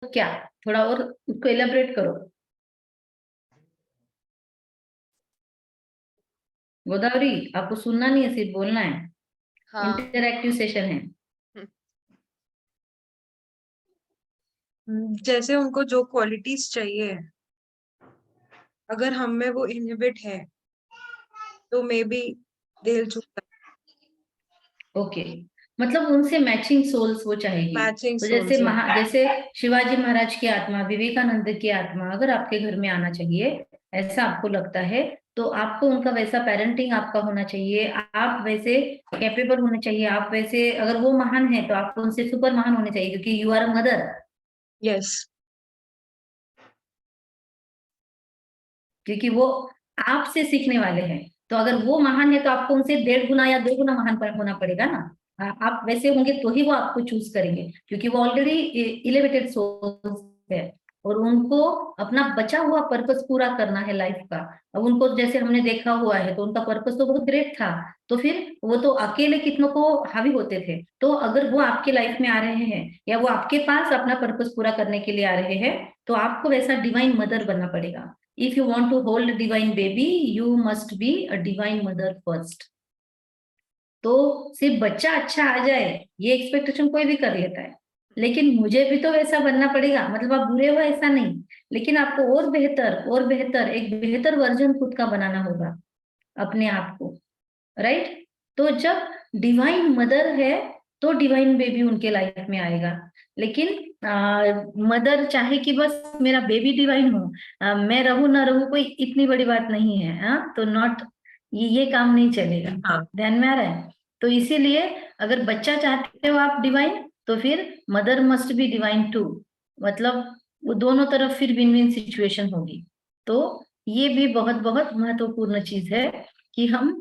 क्या, थोड़ा और उसको एलाबरेट करो। गोदावरी, आपको सुनना नहीं है, सिर्फ बोलना है। हाँ। इंटरैक्टिव सेशन है। जैसे उनको जो क्वालिटीज चाहिए, अगर हम में वो इनहिबिट है तो may be they choose okay, मतलब उनसे मैचिंग सोल्स वो चाहेगी। मैचिंग तो सोल्स। जैसे शिवाजी महाराज की आत्मा, विवेकानंद की आत्मा अगर आपके घर में आना चाहिए, ऐसा आपको लगता है, तो आपको उनका वैसा पेरेंटिंग आपका होना चाहिए, आप वैसे कैपेबल होने चाहिए, आप वैसे, अगर वो महान है तो आप उनसे सुपर महान होने चाहिए, क्योंकि you are a mother. Yes. क्योंकि वो आपसे सीखने वाले हैं। तो अगर वो महान है तो आपको उनसे 1.5 गुना या 2 गुना महान होना पड़ेगा ना। आप वैसे होंगे तो ही वो आपको चूज करेंगे, क्योंकि वो ऑलरेडी इलेवेटेड सोल्स है, और उनको अपना बचा हुआ पर्पस पूरा करना है लाइफ का। अब उनको जैसे हमने देखा हुआ है, तो उनका पर्पस तो बहुत ग्रेट था। तो फिर वो तो अकेले कितनों को हावी होते थे, तो अगर वो आपके लाइफ में आ रहे हैं या वो आपके पास अपना पर्पस पूरा करने के लिए आ रहे हैं, तो आपको वैसा डिवाइन मदर बनना पड़ेगा। If you want to hold a divine baby, you must be a divine mother first. तो सिर्फ बच्चा अच्छा आ जाए ये एक्सपेक्टेशन कोई भी कर लेता है, लेकिन मुझे भी तो वैसा बनना पड़ेगा, मतलब आप बुरे हो ऐसा नहीं, लेकिन आपको और बेहतर एक बेहतर वर्जन खुद का बनाना होगा अपने आप को, राइट। तो जब डिवाइन मदर है तो डिवाइन बेबी उनके लाइफ में आएगा। लेकिन मदर चाहे कि बस मेरा बेबी डिवाइन हो, मैं रहूं ना रहूं कोई इतनी बड़ी बात नहीं है, तो नॉट, ये काम नहीं चलेगा। हाँ। ध्यान में आ रहा है? तो इसीलिए अगर बच्चा चाहते हो आप डिवाइन, तो फिर mother must be divine too, मतलब वो दोनों तरफ फिर विन विन सिचुएशन होगी। तो ये भी बहुत बहुत महत्वपूर्ण चीज है कि हम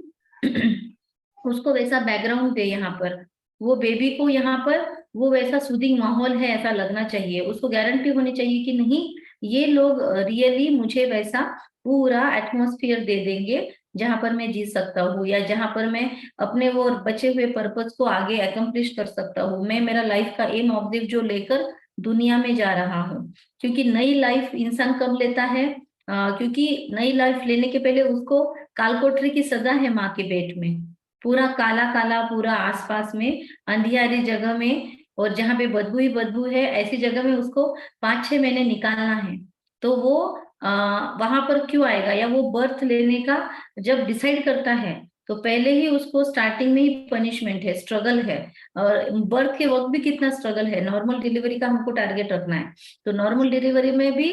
उसको वैसा बैकग्राउंड दे यहाँ पर, वो बेबी को यहाँ पर वो वैसा सूदिंग माहौल है ऐसा लगना चाहिए, उसको गारंटी होनी चाहिए कि नहीं, ये लोग रियली मुझे वैसा पूरा एटमॉस्फेयर दे देंगे जहां पर मैं जी सकता हूँ, या जहां पर मैं अपने वो बचे हुए पर्पस को आगे एकम्प्लिश कर सकता हूँ, मैं मेरा लाइफ का एम ऑब्जेक्ट जो लेकर दुनिया में जा रहा हूँ। क्योंकि नई लाइफ इंसान कब लेता है? क्योंकि नई लाइफ लेने के पहले उसको कालकोठरी की सजा है माँ के पेट में, पूरा काला काला, पूरा आसपास में अंधियारी जगह में, और जहां पे बदबू ही बदबू है ऐसी जगह में उसको 5-6 महीने निकालना है। तो वो वहां पर क्यों आएगा, या वो बर्थ लेने का जब डिसाइड करता है, तो पहले ही उसको स्टार्टिंग में ही पनिशमेंट है, स्ट्रगल है। और बर्थ के वक्त भी कितना स्ट्रगल है, नॉर्मल डिलीवरी का हमको टारगेट रखना है, तो नॉर्मल डिलीवरी में भी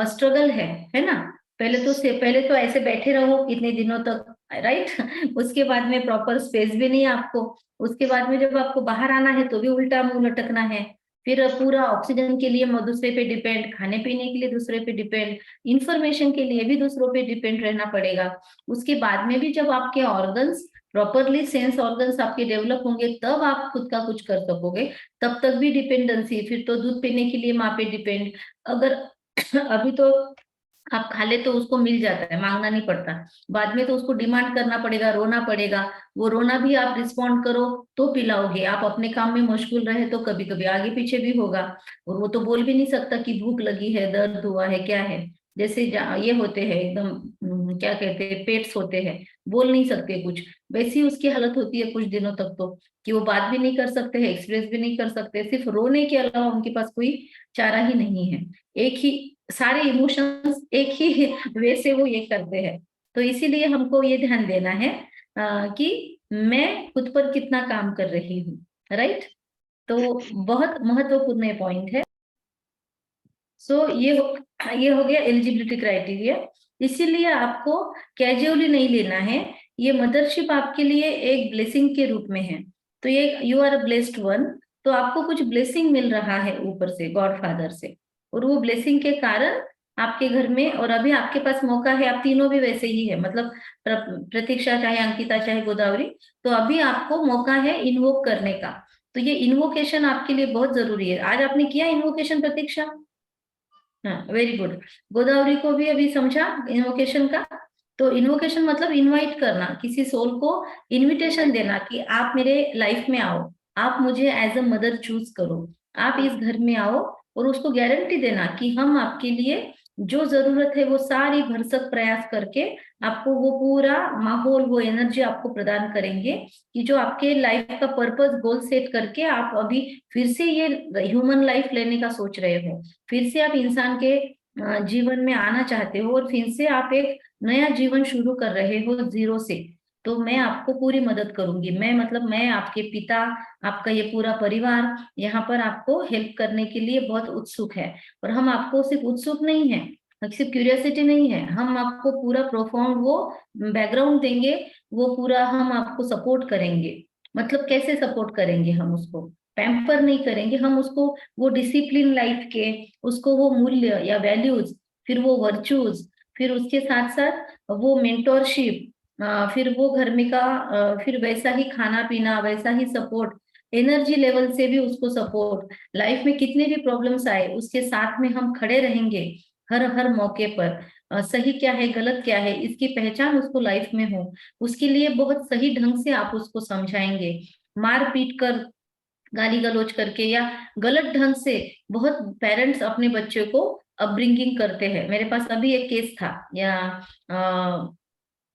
स्ट्रगल है ना। पहले तो ऐसे बैठे रहो इतने दिनों तक, राइट। उसके बाद में प्रॉपर स्पेस भी नहीं है आपको, उसके बाद में जब आपको बाहर आना है तो भी उल्टा मुंह लटकना है, फिर पूरा ऑक्सीजन के लिए दूसरे पे डिपेंड, खाने पीने के लिए दूसरे पे डिपेंड, इंफॉर्मेशन के लिए भी दूसरों पे डिपेंड रहना पड़ेगा। उसके बाद में भी जब आपके ऑर्गन्स प्रॉपरली, सेंस ऑर्गन्स आपके डेवलप होंगे तब आप खुद का कुछ कर सकोगे, तब तक भी डिपेंडेंसी, फिर तो दूध पीने के लिए माँ पे डिपेंड। अगर अभी तो आप खा ले तो उसको मिल जाता है, मांगना नहीं पड़ता, बाद में तो उसको डिमांड करना पड़ेगा, रोना पड़ेगा, वो रोना भी आप रिस्पॉन्ड करो तो पिलाओगे, आप अपने काम में मशगूल रहे तो कभी कभी आगे पीछे भी होगा। और वो तो बोल भी नहीं सकता कि भूख लगी है, दर्द हुआ है, क्या है। जैसे ये होते हैं एकदम, क्या कहते हैं, पेट्स होते हैं, बोल नहीं सकते कुछ, वैसी उसकी हालत होती है कुछ दिनों तक तो, कि वो बात भी नहीं कर सकते हैं, एक्सप्रेस भी नहीं कर सकते, सिर्फ रोने के अलावा उनके पास कोई चारा ही नहीं है। एक ही, सारे इमोशंस एक ही वे से वो ये करते हैं। तो इसीलिए हमको ये ध्यान देना है कि मैं खुद पर कितना काम कर रही हूँ, राइट। तो बहुत महत्वपूर्ण पॉइंट है। सो ये हो गया एलिजिबिलिटी क्राइटेरिया। इसीलिए आपको कैजुअली नहीं लेना है, ये मदरशिप आपके लिए एक ब्लेसिंग के रूप में है। तो ये you are a blessed one, तो आपको कुछ ब्लेसिंग मिल रहा है ऊपर से, गॉड फादर से, और वो ब्लेसिंग के कारण आपके घर में, और अभी आपके पास मौका है, आप तीनों भी वैसे ही है, मतलब प्रतीक्षा चाहे अंकिता चाहे गोदावरी, तो अभी आपको मौका है इन्वोक करने का। तो ये इन्वोकेशन आपके लिए बहुत जरूरी है। आज आपने किया इन्वोकेशन प्रतीक्षा? हाँ, वेरी गुड। गोदावरी को भी अभी समझा इन्वोकेशन का? तो इन्वोकेशन मतलब इनवाइट करना, किसी सोल को इनविटेशन देना कि आप मेरे लाइफ में आओ, आप मुझे एज अ मदर चूज करो, आप इस घर में आओ, और उसको गारंटी देना कि हम आपके लिए जो जरूरत है वो सारी भरसक प्रयास करके आपको वो पूरा माहौल, वो एनर्जी आपको प्रदान करेंगे कि जो आपके लाइफ का पर्पस गोल सेट करके आप अभी फिर से ये ह्यूमन लाइफ लेने का सोच रहे हो, फिर से आप इंसान के जीवन में आना चाहते हो और फिर से आप एक नया जीवन शुरू कर रहे हो जीरो से, तो मैं आपको पूरी मदद करूंगी। मैं मतलब मैं आपके पिता, आपका ये पूरा परिवार यहाँ पर आपको हेल्प करने के लिए बहुत उत्सुक है। और हम आपको सिर्फ उत्सुक नहीं है, सिर्फ क्यूरियोसिटी नहीं है, हम आपको पूरा प्रोफाउंड वो बैकग्राउंड देंगे, वो पूरा हम आपको सपोर्ट करेंगे। मतलब कैसे सपोर्ट करेंगे, हम उसको पैम्पर नहीं करेंगे, हम उसको वो डिसिप्लिन लाइफ के, उसको वो मूल्य या वैल्यूज, फिर वो वर्चूज, फिर उसके साथ साथ वो मेंटोरशिप, फिर वो घर में का फिर वैसा ही खाना पीना, वैसा ही सपोर्ट, एनर्जी लेवल से भी उसको सपोर्ट, लाइफ में कितने भी प्रॉब्लम्स आए उसके साथ में हम खड़े रहेंगे हर हर मौके पर। सही क्या है गलत क्या है इसकी पहचान उसको लाइफ में हो, उसके लिए बहुत सही ढंग से आप उसको समझाएंगे। मार पीट कर, गाली गलौज करके या गलत ढंग से बहुत पेरेंट्स अपने बच्चे को अपब्रिंगिंग करते हैं। मेरे पास अभी एक केस था, या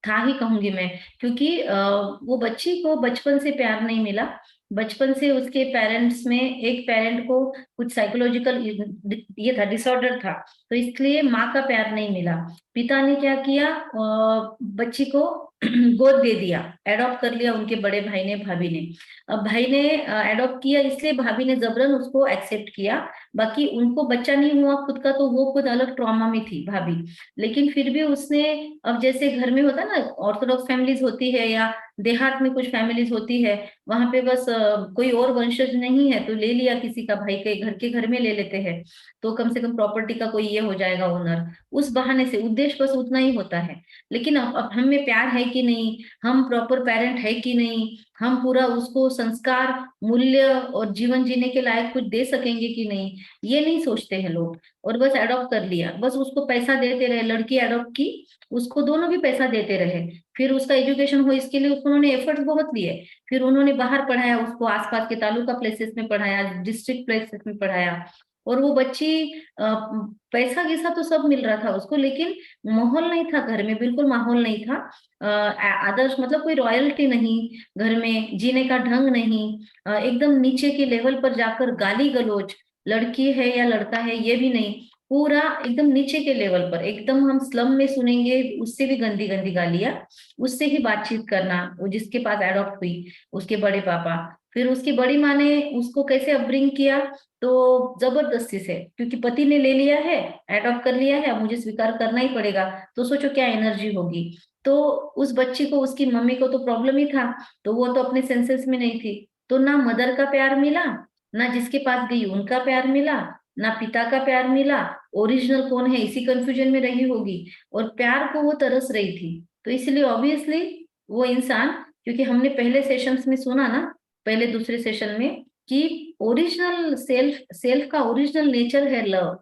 था ही कहूंगी मैं, क्योंकि वो बच्ची को बचपन से प्यार नहीं मिला। बचपन से उसके पेरेंट्स में एक पेरेंट को कुछ साइकोलॉजिकल ये था, डिसऑर्डर था, तो इसलिए माँ का प्यार नहीं मिला। पिता ने क्या किया, बच्ची को गोद दे दिया, एडॉप्ट कर लिया उनके बड़े भाई ने, भाभी ने। अब भाई ने एडॉप्ट किया इसलिए भाभी ने जबरन उसको एक्सेप्ट किया। बाकी उनको बच्चा नहीं हुआ खुद का, तो वो खुद अलग ट्रॉमा में थी भाभी। लेकिन फिर भी उसने, अब जैसे घर में होता है ना, ऑर्थोडॉक्स फैमिलीज होती है या देहात में कुछ फैमिलीज होती है, वहां पे बस कोई और वंशज नहीं है तो ले लिया किसी का, भाई के घर में ले लेते हैं, तो कम से कम प्रॉपर्टी का कोई ये हो जाएगा ओनर, उस बहाने से उद्देश्य बस उतना ही होता है। लेकिन अब हम में प्यार है कि नहीं, हम प्रॉपर पेरेंट है कि नहीं, हम पूरा उसको संस्कार, मूल्य और जीवन जीने के लायक कुछ दे सकेंगे कि नहीं, ये नहीं सोचते हैं लोग। और बस एडॉप्ट कर लिया, बस उसको पैसा देते रहे, लड़की एडॉप्ट की, उसको दोनों भी पैसा देते रहे, फिर उसका एजुकेशन हो इसके लिए उन्होंने एफर्ट्स बहुत लिए, फिर उन्होंने बाहर पढ़ाया उसको, आसपास के तालुका प्लेसेस में पढ़ाया, डिस्ट्रिक्ट प्लेसेस में पढ़ाया। और वो बच्ची पैसा वैसा तो सब मिल रहा था उसको, लेकिन माहौल नहीं था घर में, बिल्कुल माहौल नहीं था। आदर्श मतलब कोई रॉयल्टी नहीं, घर में जीने का ढंग नहीं, एकदम नीचे के लेवल पर जाकर गाली गलौज, लड़की है या लड़का है ये भी नहीं, पूरा एकदम नीचे के लेवल पर, एकदम हम स्लम में सुनेंगे उससे भी गंदी गंदी गालियां, उससे ही बातचीत करना, वो जिसके पास एडॉप्ट हुई, उसके बड़े पापा। फिर उसकी बड़ी माँ ने उसको कैसे अपब्रिंग किया, तो जबरदस्ती से, क्योंकि पति ने ले लिया है, एडॉप्ट कर लिया है, अब मुझे स्वीकार करना ही पड़ेगा, तो सोचो क्या एनर्जी होगी। तो उस बच्ची को, उसकी मम्मी को तो प्रॉब्लम ही था, तो वो तो अपने सेंसेस में नहीं थी, तो ना मदर का प्यार मिला, ना जिसके पास गई उनका प्यार मिला, ना पिता का प्यार मिला, ओरिजिनल कौन है इसी कंफ्यूजन में रही होगी, और प्यार को वो तरस रही थी। तो इसलिए ऑब्वियसली वो इंसान, क्योंकि हमने पहले सेशंस में सुना ना, पहले दूसरे सेशन में, कि ओरिजिनल सेल्फ, सेल्फ का ओरिजिनल नेचर है लव,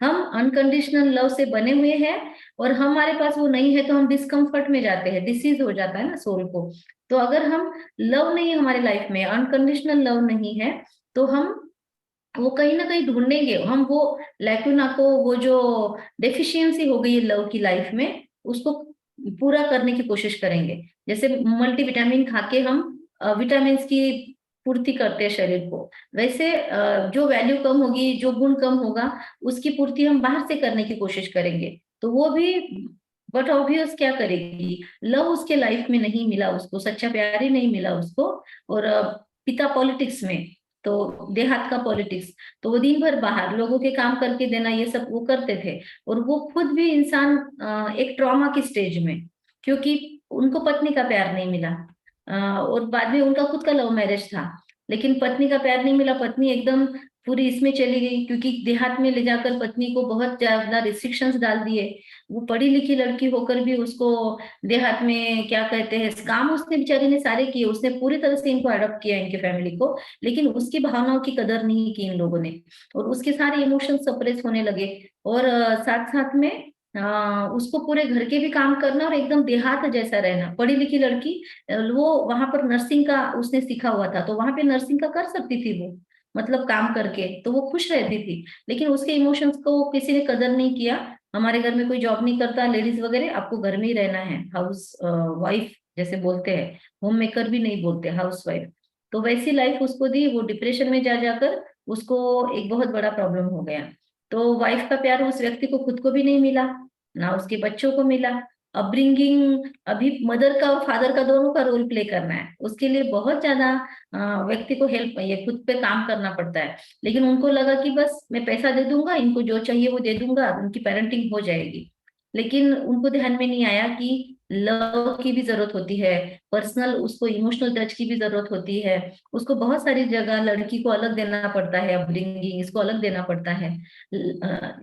हम अनकंडीशनल लव से बने हुए हैं, और हमारे पास वो नहीं है तो हम डिस्कम्फर्ट में जाते हैं, डिसीज हो जाता है ना सोल को। तो अगर हम लव नहीं है हमारे लाइफ में, अनकंडीशनल लव नहीं है, तो हम वो कहीं ना कहीं ढूंढेंगे हम वो लैक्यूना को, वो जो डेफिशिएंसी हो गई है लव की लाइफ में, उसको पूरा करने की कोशिश करेंगे। जैसे मल्टीविटामिन खा के हम विटामिन की पूर्ति करते हैं शरीर को, वैसे जो वैल्यू कम होगी, जो गुण कम होगा, उसकी पूर्ति हम बाहर से करने की कोशिश करेंगे। तो वो भी, बट ऑब्वियस क्या करेगी, लव उसके लाइफ में नहीं मिला, उसको सच्चा प्यार ही नहीं मिला उसको। और पिता पॉलिटिक्स में, तो देहात का पॉलिटिक्स, तो वो दिन भर बाहर लोगों के काम करके देना, ये सब वो करते थे। और वो खुद भी इंसान एक ट्रॉमा की स्टेज में, क्योंकि उनको पत्नी का प्यार नहीं मिला, और बाद में उनका खुद का लव मैरिज था, लेकिन पत्नी का प्यार नहीं मिला, पत्नी एकदम पूरी इसमें चली गई, क्योंकि देहात में ले जाकर पत्नी को बहुत ज्यादा रिस्ट्रिक्शंस डाल दिए। वो पढ़ी लिखी लड़की होकर भी उसको देहात में क्या कहते हैं, काम उसने बेचारी ने सारे किए, उसने पूरी तरह से इनको अडॉप्ट किया, इनके फैमिली को, लेकिन उसकी भावनाओं की कदर नहीं की इन लोगों ने, और उसके सारे इमोशंस सप्रेस होने लगे। और साथ साथ में उसको पूरे घर के भी काम करना, और एकदम देहात जैसा रहना, पढ़ी लिखी लड़की, वो वहां पर नर्सिंग का उसने सीखा हुआ था, तो वहां पे नर्सिंग का कर सकती थी वो, मतलब काम करके, तो वो खुश रहती थी। लेकिन उसके इमोशंस को किसी ने कदर नहीं किया। हमारे घर में कोई जॉब नहीं करता लेडीज वगैरह, आपको घर में ही रहना है, हाउस वाइफ जैसे बोलते हैं, होम मेकर भी नहीं बोलते, हाउस वाइफ। तो वैसी लाइफ उसको दी, वो डिप्रेशन में जा जाकर उसको एक बहुत बड़ा प्रॉब्लम हो गया। तो वाइफ का प्यार उस व्यक्ति को खुद को भी नहीं मिला, ना उसके बच्चों को मिला। अपब्रिंगिंग, अभी मदर का और फादर का दोनों का रोल प्ले करना है, उसके लिए बहुत ज्यादा व्यक्ति को हेल्प, ये खुद पे काम करना पड़ता है। लेकिन उनको लगा कि बस मैं पैसा दे दूंगा, इनको जो चाहिए वो दे दूंगा, उनकी पेरेंटिंग हो जाएगी। लेकिन उनको ध्यान में नहीं आया कि लव की भी जरूरत होती है, पर्सनल उसको इमोशनल टच की भी जरूरत होती है। उसको बहुत सारी जगह लड़की को अलग देना पड़ता है, अपब्रिंगिंग इसको अलग देना पड़ता है।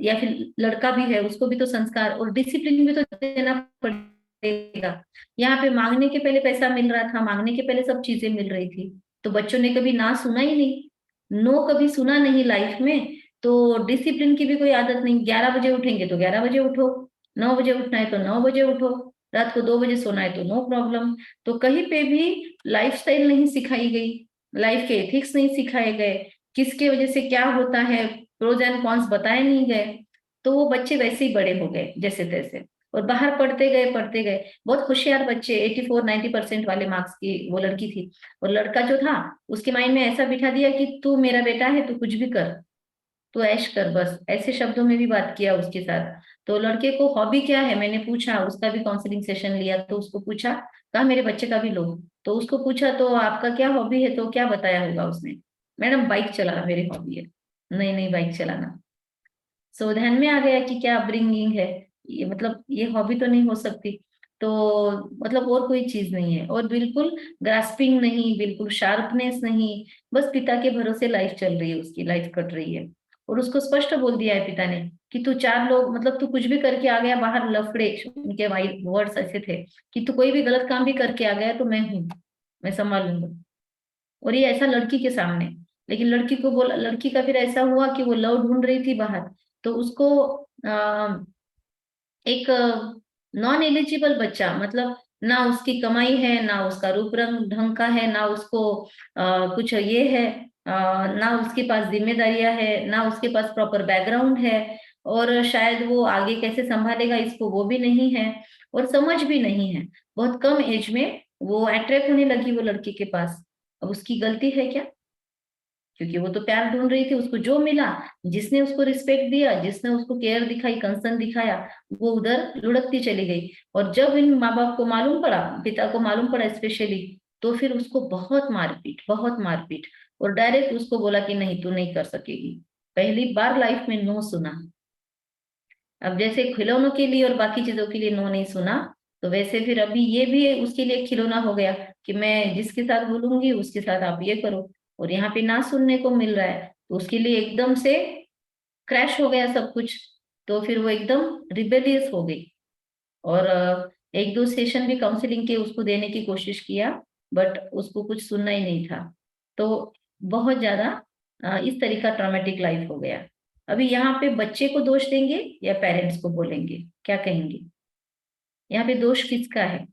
या फिर लड़का भी है, उसको भी तो संस्कार और डिसिप्लिन भी तो देना पड़ेगा। यहाँ पे मांगने के पहले पैसा मिल रहा था, मांगने के पहले सब चीजें मिल रही थी, तो बच्चों ने कभी ना सुना ही नहीं, नो कभी सुना नहीं लाइफ में। तो डिसिप्लिन की भी कोई आदत नहीं, 11 बजे उठेंगे तो 11 बजे उठो, 9 बजे उठना है तो 9 बजे उठो, रात को 2 बजे सोना है तो नो प्रॉब्लम। तो कहीं पे भी लाइफस्टाइल नहीं सिखाई गई, लाइफ के एथिक्स नहीं सिखाए गए, किसके वजह से क्या होता है, प्रोज एंड कॉन्स बताए नहीं गए। तो वो बच्चे वैसे ही बड़े हो गए जैसे तैसे, और बाहर पढ़ते गए पढ़ते गए। बहुत होशियार बच्चे, 84-90% वाले मार्क्स की वो लड़की थी। और लड़का जो था, उसके माइंड में ऐसा बिठा दिया कि तू मेरा बेटा है, तू कुछ भी कर, तू ऐश कर, बस ऐसे शब्दों में भी बात किया उसके साथ। तो लड़के को हॉबी क्या है मैंने पूछा, उसका भी काउंसलिंग सेशन लिया, तो उसको पूछा, कहा मेरे बच्चे का भी लो। तो उसको पूछा तो आपका क्या हॉबी है, तो क्या बताया होगा उसने, मैडम बाइक चलाना मेरी हॉबी है। नहीं नहीं, बाइक चलाना। सो ध्यान में आ गया कि क्या अपब्रिंगिंग है, ये मतलब ये हॉबी तो नहीं हो सकती। तो मतलब और कोई चीज नहीं है, और बिल्कुल ग्रास्पिंग नहीं, बिल्कुल शार्पनेस नहीं, बस पिता के भरोसे लाइफ चल रही है, उसकी लाइफ कट रही है। और उसको स्पष्ट बोल दिया है पिता ने कि तू चार लोग, मतलब तू कुछ भी करके आ गया बाहर, लफड़े, उनके वर्ड्स ऐसे थे कि तू कोई भी गलत काम भी करके आ गया तो मैं हूँ, मैं संभाल लूंगा। और ये ऐसा लड़की के सामने। लेकिन लड़की को बोला, लड़की का फिर ऐसा हुआ कि वो लव ढूंढ रही थी बाहर, तो उसको एक नॉन एलिजिबल बच्चा, मतलब ना उसकी कमाई है, ना उसका रूप रंग ढंग का है, ना उसको कुछ ये है, ना उसके पास जिम्मेदारियां है, ना उसके पास प्रॉपर बैकग्राउंड है, और शायद वो आगे कैसे संभालेगा इसको वो भी नहीं है, और समझ भी नहीं है। बहुत कम एज में वो अट्रैक्ट होने लगी वो लड़की के पास। अब उसकी गलती है क्या? क्योंकि वो तो प्यार ढूंढ रही थी, उसको जो मिला, जिसने उसको रिस्पेक्ट दिया, जिसने उसको केयर दिखाई, कंसर्न दिखाया, वो उधर लुढ़कती चली गई। और जब इन माँ बाप को मालूम पड़ा, पिता को मालूम पड़ा स्पेशली, तो फिर उसको बहुत मारपीट, बहुत मारपीट। और डायरेक्ट उसको बोला कि नहीं, तू नहीं कर सकेगी। पहली बार लाइफ में नो सुना। अब जैसे खिलौनों के लिए और बाकी चीजों के लिए नो नहीं सुना, तो वैसे फिर अभी ये भी उसके लिए एक खिलौना हो गया कि मैं जिसके साथ बोलूंगी उसके साथ आप ये करो। और यहाँ पे ना सुनने को मिल रहा है, तो उसके लिए एकदम से क्रैश हो गया सब कुछ। तो फिर वो एकदम रिबेलियस हो गई। और एक दो सेशन भी काउंसलिंग के उसको देने की कोशिश किया, बट उसको कुछ सुनना ही नहीं था। तो बहुत ज्यादा इस तरह का ट्रॉमेटिक लाइफ हो गया। अभी यहाँ पे बच्चे को दोष देंगे या पेरेंट्स को बोलेंगे, क्या कहेंगे? यहाँ पे दोष किसका है?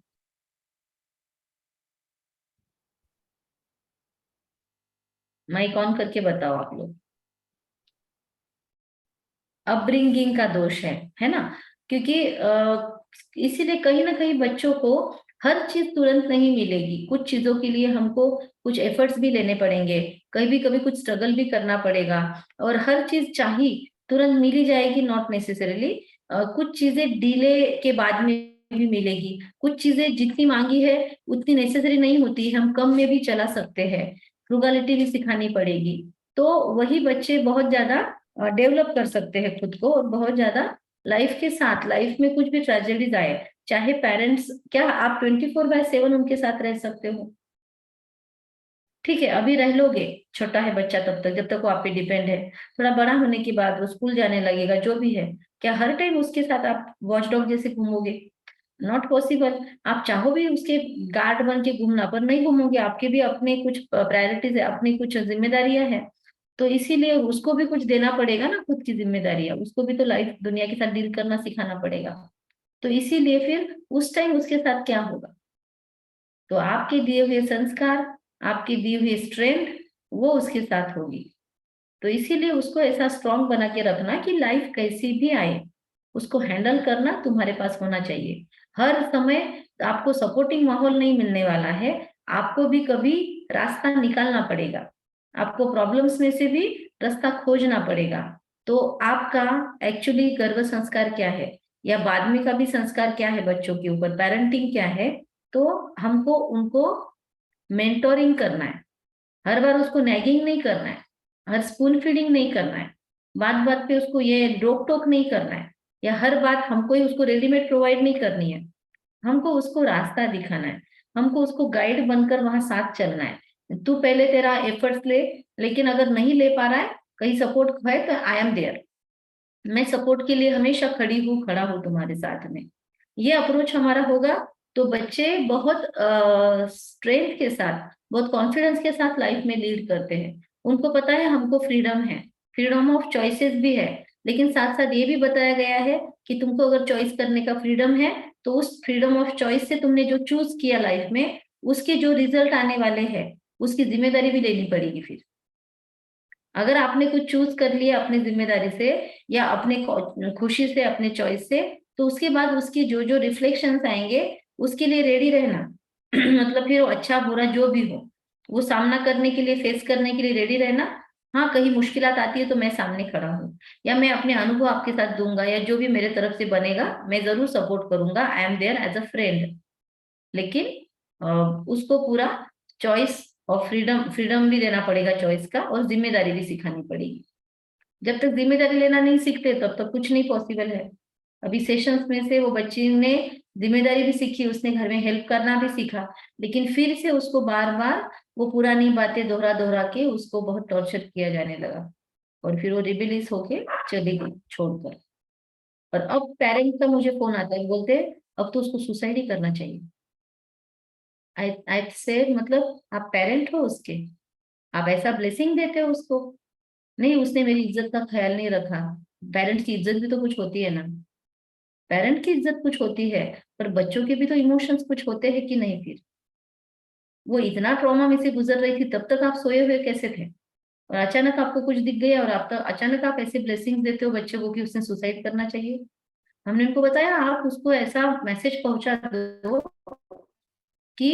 माइक ऑन करके बताओ आप लोग। अपब्रिंगिंग का दोष है ना? क्योंकि इसीलिए कहीं ना कहीं बच्चों को हर चीज तुरंत नहीं मिलेगी, कुछ चीजों के लिए हमको कुछ एफर्ट्स भी लेने पड़ेंगे, कभी कभी कुछ स्ट्रगल भी करना पड़ेगा। और हर चीज चाहिए तुरंत मिली जाएगी, नॉट नेसेसरीली। कुछ चीजें डिले के बाद में भी मिलेगी, कुछ चीजें जितनी मांगी है उतनी नेसेसरी नहीं होती, हम कम में भी चला सकते हैं, फ्रुगैलिटी भी सिखानी पड़ेगी। तो वही बच्चे बहुत ज्यादा डेवलप कर सकते हैं खुद को, और बहुत ज्यादा लाइफ के साथ, लाइफ में कुछ भी ट्रेजेडीज आए, चाहे पेरेंट्स, क्या आप 24/7 उनके साथ रह सकते हो? ठीक है, अभी रह लोगे, छोटा है बच्चा तब तक, जब तक वो आप पे डिपेंड है। थोड़ा बड़ा होने के बाद वो स्कूल जाने लगेगा, जो भी है, क्या हर टाइम उसके साथ आप वॉचडॉग जैसे घूमोगे? Not possible. आप चाहो भी उसके गार्ड बन के घूमना, पर नहीं घूमोगे, आपके भी अपने कुछ प्रायोरिटीज है, अपनी कुछ जिम्मेदारियां हैं। तो इसीलिए उसको भी कुछ देना पड़ेगा ना, खुद की जिम्मेदारियां, उसको भी तो लाइफ दुनिया के साथ डील करना सिखाना पड़ेगा। तो इसीलिए फिर उस टाइम उसके साथ क्या होगा, तो आपके दिए हुए संस्कार, आपकी दी हुई स्ट्रेंथ, वो उसके साथ होगी। तो इसीलिए उसको ऐसा स्ट्रांग बना के रखना कि लाइफ कैसी भी आए उसको हैंडल करना तुम्हारे पास होना चाहिए। हर समय आपको सपोर्टिंग माहौल नहीं मिलने वाला है, आपको भी कभी रास्ता निकालना पड़ेगा, आपको प्रॉब्लम्स में से भी रास्ता खोजना पड़ेगा। तो आपका एक्चुअली गर्भ संस्कार क्या है या बाद में का भी संस्कार क्या है बच्चों के ऊपर, पेरेंटिंग क्या है, तो हमको उनको मेंटोरिंग करना है। हर बार उसको नैगिंग नहीं करना है, हर स्पून फीडिंग नहीं करना है, बात बात पे उसको ये रोक टोक नहीं करना है, या हर बात हमको ही उसको रेडीमेड प्रोवाइड नहीं करनी है। हमको उसको रास्ता दिखाना है, हमको उसको गाइड बनकर वहां साथ चलना है। तू पहले तेरा एफर्ट्स ले, लेकिन अगर नहीं ले पा रहा है, कहीं सपोर्ट है तो आई एम देयर, मैं सपोर्ट के लिए हमेशा खड़ा हूँ तुम्हारे साथ में। ये अप्रोच हमारा होगा तो बच्चे बहुत स्ट्रेंथ के साथ, बहुत कॉन्फिडेंस के साथ लाइफ में लीड करते हैं। उनको पता है हमको फ्रीडम है, फ्रीडम ऑफ चॉइसेस भी है, लेकिन साथ साथ ये भी बताया गया है कि तुमको अगर चॉइस करने का फ्रीडम है तो उस फ्रीडम ऑफ चॉइस से तुमने जो चूज किया लाइफ में, उसके जो रिजल्ट आने वाले हैं उसकी जिम्मेदारी भी लेनी पड़ेगी। फिर अगर आपने कुछ चूज कर लिया अपनी जिम्मेदारी से या अपने खुशी से, अपने चॉइस से, तो उसके बाद उसकी जो जो रिफ्लेक्शंस आएंगे उसके लिए रेडी रहना। मतलब फिर वो अच्छा बुरा जो भी हो वो सामना करने के लिए, फेस करने के लिए रेडी रहना। हाँ, कहीं मुश्किलात आती है तो मैं सामने खड़ा हूँ, या मैं अपने अनुभव आपके साथ दूंगा, या जो भी मेरे तरफ से बनेगा मैं जरूर सपोर्ट करूंगा, I am there as a friend. लेकिन उसको पूरा चॉइस और फ्रीडम फ्रीडम भी देना पड़ेगा चॉइस का, और जिम्मेदारी भी सिखानी पड़ेगी। जब तक जिम्मेदारी लेना नहीं सीखते तब तक कुछ नहीं पॉसिबल है। अभी सेशंस में से वो बच्ची ने जिम्मेदारी भी सीखी, उसने घर में हेल्प करना भी सीखा, लेकिन फिर से उसको बार बार वो पुरानी बातें दोहरा दोहरा के उसको बहुत टॉर्चर किया जाने लगा, और फिर वो रिबेलियस होके चली गई छोड़कर। और अब पेरेंट्स का मुझे फोन आता है, बोलते अब तो उसको सुसाइड ही करना चाहिए। आई से मतलब आप पेरेंट हो उसके, आप ऐसा ब्लेसिंग देते हो उसको? नहीं, उसने मेरी इज्जत का ख्याल नहीं रखा। पेरेंट्स की इज्जत भी तो कुछ होती है ना, पेरेंट की इज्जत कुछ होती है, पर बच्चों के भी तो इमोशंस कुछ होते हैं कि नहीं? फिर वो इतना ट्रॉमा में से गुजर रही थी, तब तक आप सोए हुए कैसे थे? और अचानक आपको कुछ दिख गया और आप तो अचानक आप ऐसे ब्लेसिंग देते हो बच्चे को कि उसने सुसाइड करना चाहिए। हमने उनको बताया आप उसको ऐसा मैसेज पहुंचा दो कि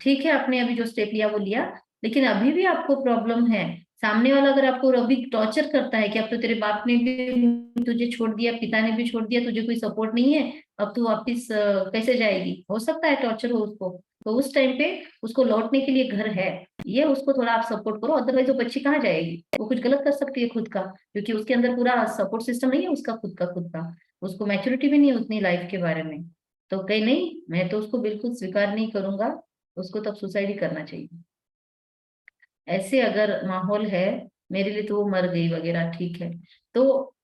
ठीक है आपने अभी जो स्टेप लिया वो लिया, लेकिन अभी भी आपको प्रॉब्लम है। सामने वाला अगर आपको अभी टॉर्चर करता है कि अब तो तेरे बाप ने भी तुझे छोड़ दिया, पिता ने भी छोड़ दिया, तुझे कोई सपोर्ट नहीं है, अब तू वापिस कैसे जाएगी? हो सकता है टॉर्चर हो उसको, तो उस टाइम पे उसको लौटने के लिए घर है, ये उसको थोड़ा आप सपोर्ट करो। अदरवाइज वो बच्ची कहाँ जाएगी? वो कुछ गलत कर सकती है खुद का, क्योंकि उसके अंदर पूरा सपोर्ट सिस्टम नहीं है उसका खुद का, उसको मैच्योरिटी भी नहीं है उतनी लाइफ के बारे में। तो कहीं नहीं, मैं तो उसको बिल्कुल स्वीकार नहीं करूंगा, उसको तब सुसाइड ही करना चाहिए। ऐसे अगर माहौल है मेरे लिए तो वो मर गई वगैरह, ठीक है। तो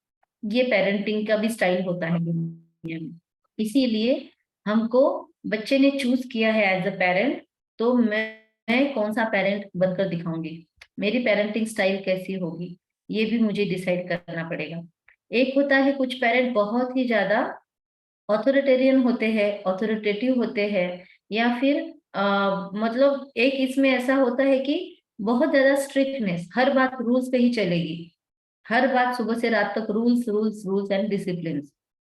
ये पेरेंटिंग का भी स्टाइल होता है दुनिया में। इसीलिए हमको, बच्चे ने चूज किया है एज अ पेरेंट, तो मैं कौन सा पेरेंट बनकर दिखाऊंगी, मेरी पेरेंटिंग स्टाइल कैसी होगी, ये भी मुझे डिसाइड करना पड़ेगा। एक होता है कुछ पेरेंट बहुत ही ज्यादा ऑथोरिटेरियन होते हैं, ऑथोरिटेटिव होते हैं, या फिर मतलब एक इसमें ऐसा होता है कि बहुत ज्यादा स्ट्रिक्टनेस, हर बात रूल्स पे ही चलेगी, हर बात सुबह से रात तक rules rules rules and discipline,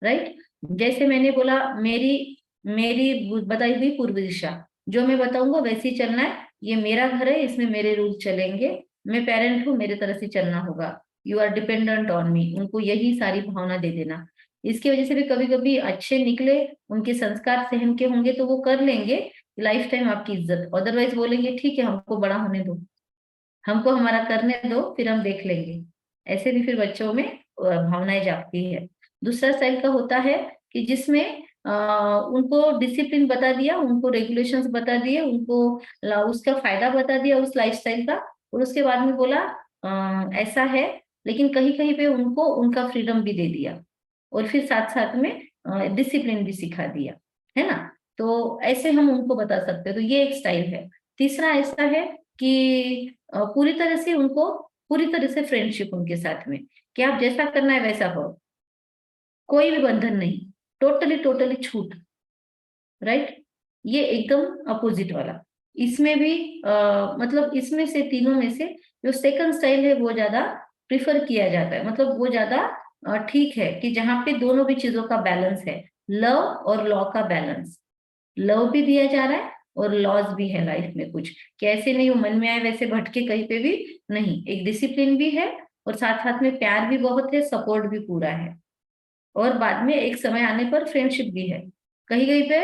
right? जैसे मैंने बोला, मेरी मेरी बताई हुई पूर्व दिशा, जो मैं बताऊंगा वैसे ही चलना है, ये मेरा घर है, इसमें मेरे रूल चलेंगे, मैं पेरेंट हूँ, मेरे तरह से चलना होगा, you are dependent on me, उनको यही सारी भावना दे देना। इसकी वजह से भी कभी कभी अच्छे निकले, उनके संस्कार सहन के होंगे तो वो कर लेंगे लाइफ टाइम आपकी इज्जत, अदरवाइज बोलेंगे ठीक है हमको बड़ा होने दो, हमको हमारा करने दो, फिर हम देख लेंगे। ऐसे भी फिर बच्चों में भावनाएं जागती है। दूसरा स्टाइल का होता है कि जिसमें उनको डिसिप्लिन बता दिया, उनको रेगुलेशंस बता दिए, उनको उसका फायदा बता दिया उस लाइफस्टाइल का, और उसके बाद में बोला ऐसा है, लेकिन कहीं कहीं पे उनको उनका फ्रीडम भी दे दिया, और फिर साथ साथ में डिसिप्लिन भी सिखा दिया, है ना? तो ऐसे हम उनको बता सकते हैं, तो ये एक स्टाइल है। तीसरा ऐसा है कि पूरी तरह से उनको, पूरी तरह से फ्रेंडशिप उनके साथ में, कि आप जैसा करना है वैसा करो, कोई भी बंधन नहीं, टोटली टोटली छूट, राइट? ये एकदम अपोजिट वाला। इसमें भी मतलब इसमें से तीनों में से जो सेकंड स्टाइल है वो ज्यादा प्रिफर किया जाता है, मतलब वो ज्यादा ठीक है कि जहाँ पे दोनों भी चीजों का बैलेंस है, लव और लॉ का बैलेंस, लव भी दिया जा रहा है और लॉज भी है लाइफ में कुछ, कैसे नहीं वो मन में आए वैसे भटके कहीं पे भी नहीं, एक डिसिप्लिन भी है और साथ साथ में प्यार भी बहुत है, सपोर्ट भी पूरा है, और बाद में एक समय आने पर फ्रेंडशिप भी है। कहीं कहीं पे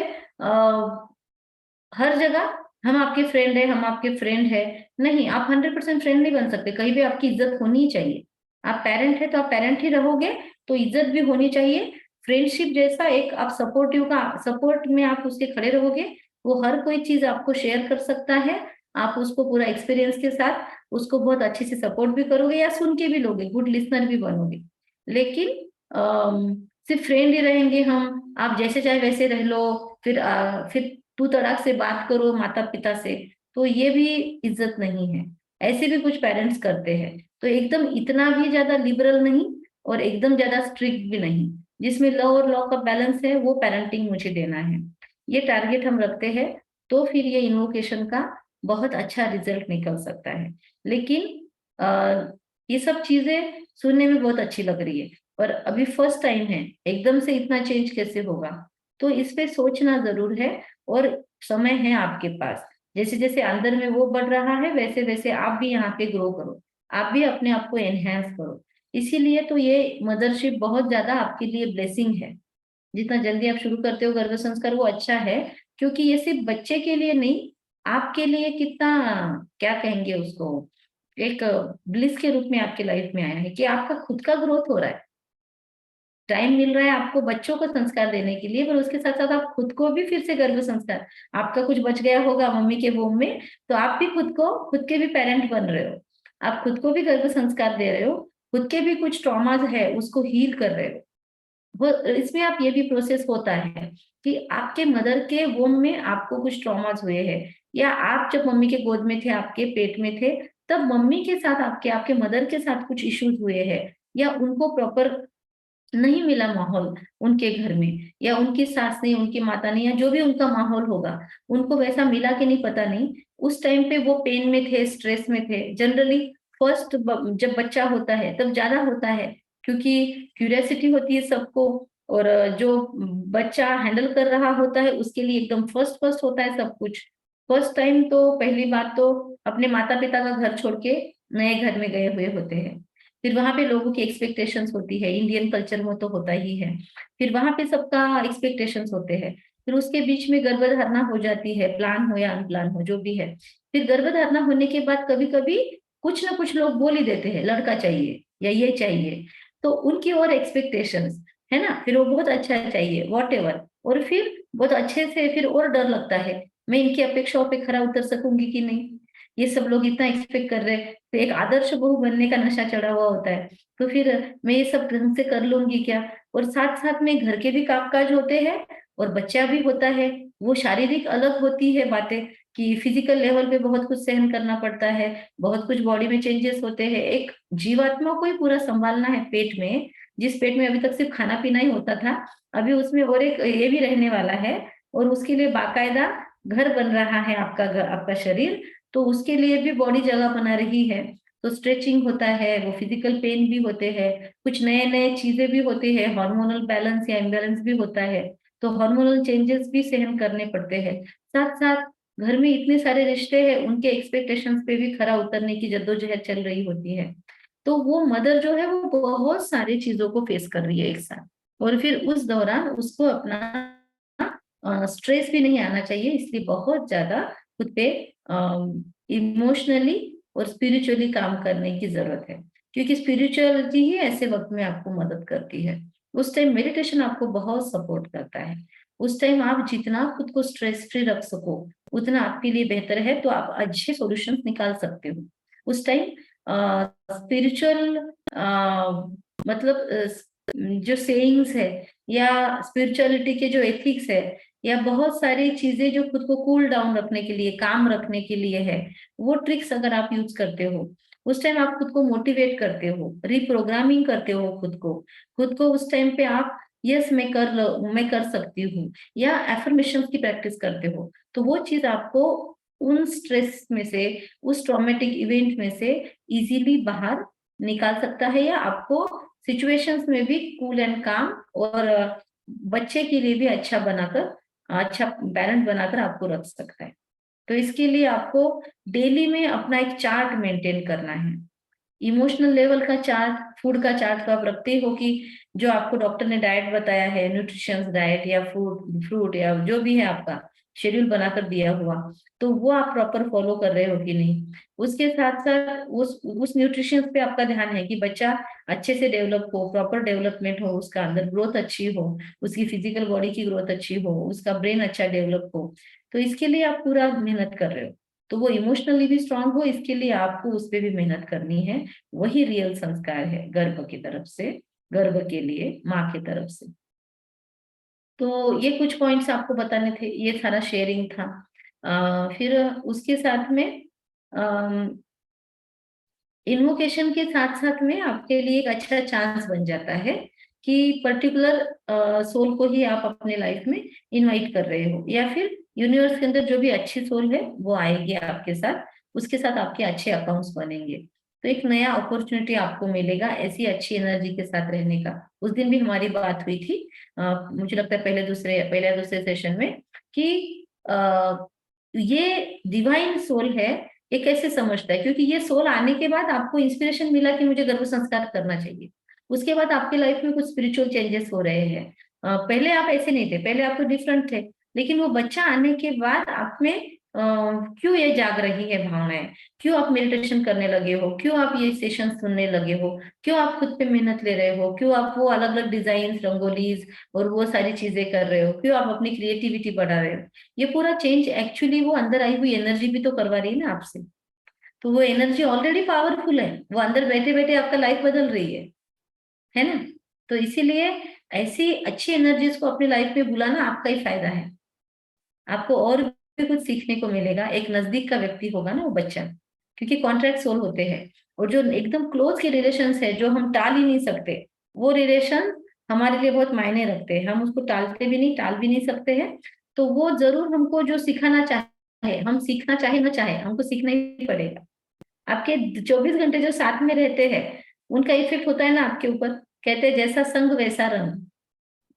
हर जगह हम आपके फ्रेंड है, हम आपके फ्रेंड है, नहीं, आप 100% फ्रेंड नहीं बन सकते, कहीं भी आपकी इज्जत होनी ही चाहिए। आप पेरेंट है तो आप पेरेंट ही रहोगे, तो इज्जत भी होनी चाहिए। फ्रेंडशिप जैसा एक आप सपोर्टिव का सपोर्ट में आप उसके खड़े रहोगे, वो हर कोई चीज आपको शेयर कर सकता है, आप उसको पूरा एक्सपीरियंस के साथ उसको बहुत अच्छे से सपोर्ट भी करोगे या सुन के भी लोगे, गुड लिसनर भी बनोगे। लेकिन सिर्फ फ्रेंड ही रहेंगे हम, आप जैसे चाहे वैसे रह लो, फिर तू तड़ाक से बात करो माता पिता से, तो ये भी इज्जत नहीं है। ऐसे भी कुछ पेरेंट्स करते हैं, तो एकदम इतना भी ज्यादा लिबरल नहीं और एकदम ज्यादा स्ट्रिक्ट भी नहीं, जिसमें लव और लॉ का बैलेंस है, वो पेरेंटिंग मुझे देना है, ये टारगेट हम रखते हैं, तो फिर ये इन्वोकेशन का बहुत अच्छा रिजल्ट निकल सकता है। लेकिन ये सब चीजें सुनने में बहुत अच्छी लग रही है, पर अभी फर्स्ट टाइम है, एकदम से इतना चेंज कैसे होगा, तो इस पे सोचना जरूर है, और समय है आपके पास, जैसे जैसे अंदर में वो बढ़ रहा है वैसे वैसे आप भी यहाँ पे ग्रो करो, आप भी अपने आप को एनहेंस करो। इसीलिए तो ये मदरशिप बहुत ज्यादा आपके लिए ब्लेसिंग है, जितना जल्दी आप शुरू करते हो गर्भ संस्कार वो अच्छा है, क्योंकि ये सिर्फ बच्चे के लिए नहीं, आपके लिए कितना, क्या कहेंगे उसको, एक ब्लिस के रूप में आपके लाइफ में आया है कि आपका खुद का ग्रोथ हो रहा है, टाइम मिल रहा है आपको बच्चों को संस्कार देने के लिए, पर उसके साथ साथ आप खुद को भी फिर से गर्भ संस्कार, आपका कुछ बच गया होगा मम्मी के वोम में, तो आप भी खुद को खुद के भी पेरेंट बन रहे हो, आप खुद को भी गर्भ संस्कार दे रहे हो, खुद के भी कुछ ट्रॉमाज है उसको हील कर रहे हो। वो इसमें आप ये भी प्रोसेस होता है कि आपके मदर के वोम में आपको कुछ ट्रॉमास हुए हैं, या आप जब मम्मी के गोद में थे आपके पेट में थे, तब मम्मी के साथ आपके आपके मदर के साथ कुछ इश्यूज हुए हैं, या उनको प्रॉपर नहीं मिला माहौल उनके घर में, या उनकी सास ने उनकी माता ने या जो भी उनका माहौल होगा उनको वैसा मिला कि नहीं पता नहीं, उस टाइम पे वो पेन में थे, स्ट्रेस में थे जनरली। फर्स्ट जब बच्चा होता है तब ज्यादा होता है, क्योंकि क्यूरियोसिटी होती है सबको, और जो बच्चा हैंडल कर रहा होता है उसके लिए एकदम फर्स्ट फर्स्ट होता है सब कुछ। फर्स्ट टाइम तो पहली बात तो अपने माता पिता का घर छोड़ के नए घर में गए हुए होते हैं, फिर वहां पे लोगों की एक्सपेक्टेशंस होती है, इंडियन कल्चर में तो होता ही है, फिर वहां पे सबका एक्सपेक्टेशंस होते हैं, फिर उसके बीच में गर्भधारणा हो जाती है, प्लान हो या अनप्लान हो जो भी है। फिर गर्भधारणा होने के बाद कभी कभी कुछ ना कुछ लोग बोल ही देते हैं लड़का चाहिए या ये चाहिए, तो उनकी और एक्सपेक्टेशंस है ना, फिर वो बहुत अच्छा चाहिए वॉट एवर, और फिर बहुत अच्छे से फिर और डर लगता है मैं इनकी अपेक्षाओं पे खरा उतर सकूंगी कि नहीं, ये सब लोग इतना एक्सपेक्ट कर रहे हैं, तो एक आदर्श बहू बनने का नशा चढ़ा हुआ होता है, तो फिर मैं ये सब ढंग से कर लूंगी क्या, और साथ साथ में घर के भी कामकाज होते हैं और बच्चा भी होता है, वो शारीरिक अलग होती है बातें, कि फिजिकल लेवल पे बहुत कुछ सहन करना पड़ता है, बहुत कुछ बॉडी में चेंजेस होते हैं, एक जीवात्मा को ही पूरा संभालना है पेट में, जिस पेट में अभी तक सिर्फ खाना पीना ही होता था, अभी उसमें और एक ये भी रहने वाला है, और उसके लिए बाकायदा घर बन रहा है आपका घर, आपका शरीर, तो उसके लिए भी बॉडी जगह बना रही है, तो स्ट्रेचिंग होता है, वो फिजिकल पेन भी होते हैं, कुछ नए नए चीजें भी होती है, हार्मोनल बैलेंस या इम्बैलेंस भी होता है, तो हार्मोनल चेंजेस भी सहन करने पड़ते हैं, साथ साथ घर में इतने सारे रिश्ते हैं उनके एक्सपेक्टेशंस पे भी खरा उतरने की जद्दोजहद चल रही होती है, तो वो मदर जो है वो बहुत सारी चीजों को फेस कर रही है एक साथ, और फिर उस दौरान उसको अपना स्ट्रेस भी नहीं आना चाहिए, इसलिए बहुत ज्यादा खुद पे इमोशनली और स्पिरिचुअली काम करने की जरूरत है, क्योंकि स्पिरिचुअलिटी ही ऐसे वक्त में आपको मदद करती है। उस टाइम मेडिटेशन आपको बहुत सपोर्ट करता है, उस टाइम आप जितना खुद को स्ट्रेस फ्री रख सको उतना आपके लिए बेहतर है, तो आप अच्छे सॉल्यूशंस निकाल सकते हो उस टाइम। स्पिरिचुअल मतलब जो सेइंग्स है या स्पिरिचुअलिटी के जो एथिक्स है, या बहुत सारी चीजें जो खुद को कूल डाउन रखने के लिए, काम रखने के लिए है, वो ट्रिक्स अगर आप यूज करते हो उस टाइम, आप खुद को मोटिवेट करते हो, रिप्रोग्रामिंग करते हो खुद को उस टाइम पे आप यस मैं कर लो, मैं कर सकती हूँ, या एफर्मेशन की प्रैक्टिस करते हो, तो वो चीज आपको उन स्ट्रेस में से, उस ट्रॉमेटिक इवेंट में से इजीली बाहर निकाल सकता है, या आपको सिचुएशंस में भी कूल एंड काम और बच्चे के लिए भी अच्छा बनाकर, अच्छा पैरेंट बनाकर आपको रख सकता है। तो इसके लिए आपको डेली में अपना एक चार्ट मेंटेन करना है। इमोशनल लेवल का चार्ट, फूड का चार्ट तो आप रखते हो कि जो आपको डॉक्टर ने डाइट बताया है, न्यूट्रिशंस डाइट या फ्रूट या जो भी है आपका शेड्यूल बनाकर दिया हुआ, तो वो आप प्रॉपर फॉलो कर रहे हो कि नहीं। उसके साथ साथ उस न्यूट्रिशन पे आपका ध्यान है कि बच्चा अच्छे से डेवलप हो, प्रॉपर डेवलपमेंट हो, उसका अंदर ग्रोथ अच्छी हो, उसकी फिजिकल बॉडी की ग्रोथ अच्छी हो, उसका ब्रेन अच्छा डेवलप हो। तो इसके लिए आप पूरा मेहनत कर रहे हो। तो वो इमोशनली भी स्ट्रांग हो, इसके लिए आपको उस पर भी मेहनत करनी है। वही रियल संस्कार है गर्भ की तरफ से, गर्भ के लिए माँ की तरफ से। तो ये कुछ पॉइंट्स आपको बताने थे, ये सारा शेयरिंग था। फिर उसके साथ में इन्वोकेशन के साथ साथ में आपके लिए एक अच्छा चांस बन जाता है कि पर्टिकुलर सोल को ही आप अपने लाइफ में इनवाइट कर रहे हो, या फिर यूनिवर्स के अंदर जो भी अच्छी सोल है वो आएगी आपके साथ, उसके साथ आपके अच्छे अकाउंट्स बनेंगे। तो एक नया अपॉर्चुनिटी आपको मिलेगा ऐसी अच्छी एनर्जी के साथ रहने का। उस दिन भी हमारी बात हुई थी, मुझे लगता है पहले दूसरे सेशन में, कि ये डिवाइन सोल है, ये कैसे समझता है, क्योंकि ये सोल आने के बाद आपको इंस्पिरेशन मिला कि मुझे गर्भ संस्कार करना चाहिए। उसके बाद आपके लाइफ में कुछ स्पिरिचुअल चेंजेस हो रहे हैं। पहले आप ऐसे नहीं थे, पहले आप तो डिफरेंट थे, लेकिन वो बच्चा आने के बाद आप में क्यों ये जाग रही है भावनाएं, क्यों आप मेडिटेशन करने लगे हो, क्यों आप ये सेशन सुनने लगे हो, क्यों आप खुद पे मेहनत ले रहे हो, क्यों आप वो अलग अलग डिजाइन, रंगोलीज और वो सारी चीजें कर रहे हो, क्यों आप अपनी क्रिएटिविटी बढ़ा रहे हो। ये पूरा चेंज एक्चुअली वो अंदर आई हुई एनर्जी भी तो करवा रही है ना आपसे। तो वो एनर्जी ऑलरेडी पावरफुल है, वो अंदर बैठे बैठे आपका लाइफ बदल रही है ना। तो इसीलिए ऐसी अच्छी एनर्जीज को अपनी लाइफ में बुलाना आपका ही फायदा है। आपको और भी कुछ सीखने को मिलेगा। एक नजदीक का व्यक्ति होगा ना वो बच्चा, क्योंकि कॉन्ट्रैक्ट सोल होते हैं, और जो एकदम क्लोज के रिलेशन है जो हम टाल ही नहीं सकते, वो रिलेशन हमारे लिए बहुत मायने रखते हैं। हम उसको टालते भी नहीं, टाल भी नहीं सकते हैं। तो वो जरूर हमको जो सिखाना चाहे, हम सीखना चाहे ना चाहे, हमको सीखना ही पड़ेगा। आपके 24 घंटे जो साथ में रहते हैं, उनका इफेक्ट होता है ना आपके ऊपर। कहते हैं जैसा संग वैसा रंग,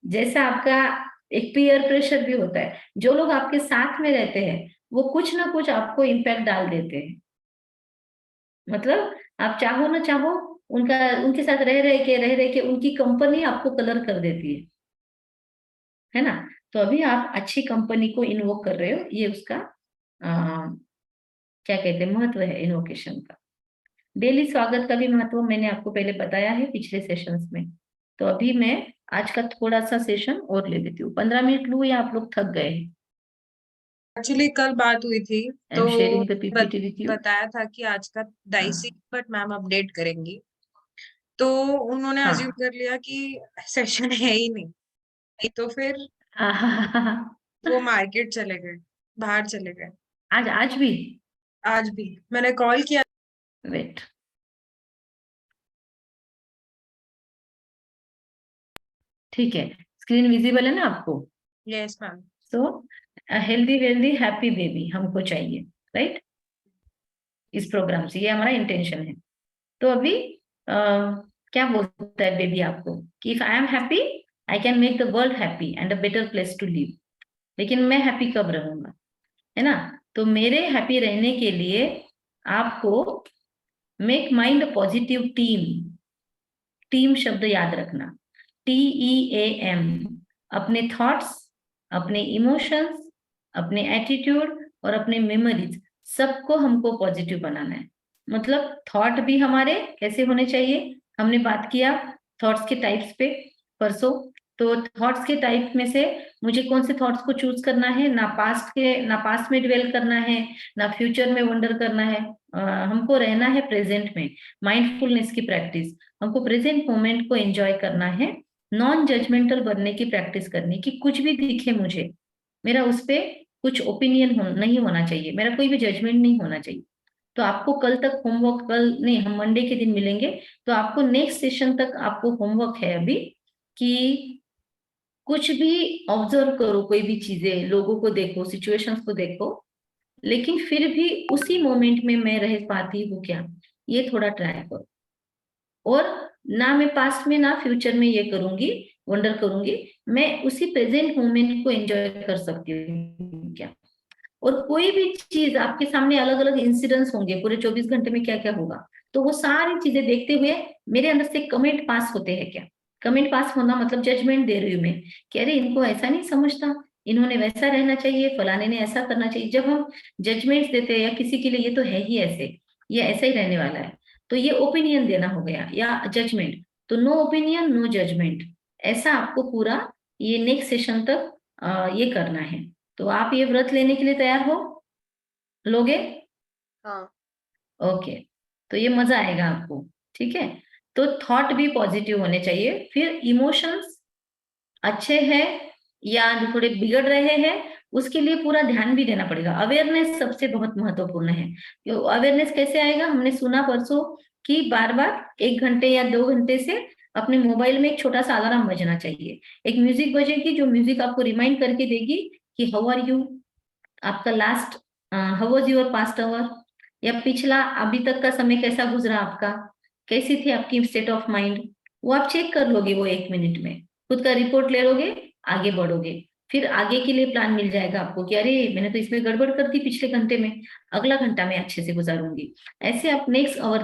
जैसा आपका एक पीयर प्रेशर भी होता है। जो लोग आपके साथ में रहते हैं वो कुछ ना कुछ आपको इम्पैक्ट डाल देते हैं। मतलब आप चाहो ना चाहो, उनका उनके साथ रह रह के उनकी कंपनी आपको कलर कर देती है ना। तो अभी आप अच्छी कंपनी को इन्वोक कर रहे हो, ये उसका क्या कहते हैं, महत्व है इन्वोकेशन का। डेली स्वागत का भी महत्व मैंने आपको पहले बताया है पिछले सेशंस में। तो अभी मैं आज का थोड़ा सा सेशन और ले लेती हूँ। 15 मिनट लूँ या आप लोग थक गए? एक्चुअली कल बात हुई थी आई तो am sharing the PPT with you. बताया था कि आज का डाइसी, बट मैम अपडेट करेंगी। तो उन्होंने अज्यूम हाँ। कर लिया कि सेशन है ही नहीं, तो फिर हाँ। वो मार्केट चले गए, बाहर चले गए। आज आज भी? आज भी मैंने कॉल किया। वेट, ठीक है, स्क्रीन विजिबल है ना आपको? Yes ma'am. So healthy wealthy happy baby हमको चाहिए, राइट? इस प्रोग्राम से ये हमारा इंटेंशन है। तो अभी क्या बोलता है बेबी आपको कि if I am happy I can make the world happy and a better place to live. लेकिन मैं हैप्पी कब रहूंगा, है ना? तो मेरे हैप्पी रहने के लिए आपको make mind a positive team. Team शब्द याद रखना, TEAM। अपने थॉट्स, अपने इमोशंस, अपने एटीट्यूड और अपने मेमोरीज, सबको हमको पॉजिटिव बनाना है। मतलब थॉट भी हमारे कैसे होने चाहिए, हमने बात किया थॉट्स के टाइप्स पे परसों। तो थॉट्स के टाइप में से मुझे कौन से थॉट्स को चूज करना है, ना पास्ट में डिवेल करना है, ना फ्यूचर में वंडर करना है। हमको रहना है प्रेजेंट में, माइंडफुलनेस की प्रैक्टिस। हमको प्रेजेंट मोमेंट को एंजॉय करना है, नॉन जजमेंटल बनने की प्रैक्टिस करनी, कि कुछ भी दिखे मुझे, मेरा उस पर कुछ ओपिनियन नहीं होना चाहिए, मेरा कोई भी जजमेंट नहीं होना चाहिए। तो आपको कल तक होमवर्क, कल नहीं हम मंडे के दिन मिलेंगे, तो आपको नेक्स्ट सेशन तक आपको होमवर्क है अभी, कि कुछ भी ऑब्जर्व करो, कोई भी चीजें, लोगों को देखो, सिचुएशंस को देखो, लेकिन फिर भी उसी मोमेंट में मैं रह पाती हूँ क्या, ये थोड़ा ट्राई करो। और ना मैं पास्ट में ना फ्यूचर में ये करूंगी, वंडर करूंगी, मैं उसी प्रेजेंट मोमेंट को एंजॉय कर सकती हूँ क्या। और कोई भी चीज आपके सामने अलग अलग इंसिडेंट्स होंगे पूरे 24 घंटे में, क्या क्या होगा, तो वो सारी चीजें देखते हुए मेरे अंदर से कमेंट पास होते हैं क्या। कमेंट पास होना मतलब जजमेंट दे रही हूँ मैं कि अरे इनको ऐसा नहीं समझता, इन्होंने वैसा रहना चाहिए, फलाने ने ऐसा करना चाहिए। जब हम जजमेंट देते हैं या किसी के लिए ये तो है ही ऐसे, ये ऐसा ही रहने वाला है, तो ये ओपिनियन देना हो गया या जजमेंट। तो नो ओपिनियन नो जजमेंट, ऐसा आपको पूरा ये नेक्स्ट सेशन तक ये करना है। तो आप ये व्रत लेने के लिए तैयार हो, लोगे? हाँ। ओके, तो ये मजा आएगा आपको, ठीक है। तो थॉट भी पॉजिटिव होने चाहिए, फिर इमोशंस अच्छे हैं या थोड़े बिगड़ रहे हैं, उसके लिए पूरा ध्यान भी देना पड़ेगा। अवेयरनेस सबसे बहुत महत्वपूर्ण है। अवेयरनेस कैसे आएगा, हमने सुना परसों कि बार बार 1 घंटे या 2 घंटे से अपने मोबाइल में एक छोटा सा अलार्म बजना चाहिए, एक म्यूजिक बजेगी जो म्यूजिक आपको रिमाइंड करके देगी कि हाउ आर यू, आपका last how was your past hour, या पिछला अभी तक का समय कैसा गुजरा आपका, कैसी थी आपकी स्टेट ऑफ माइंड, वो आप चेक कर लोगे, वो 1 मिनट में खुद का रिपोर्ट ले लोगे, आगे बढ़ोगे। फिर आगे के लिए प्लान मिल जाएगा आपको कि अरे मैंने तो इसमें गड़बड़ कर दी पिछले घंटे में, अगला घंटा मैं अच्छे से गुजारूंगी। ऐसे आप नेक्स्ट आवर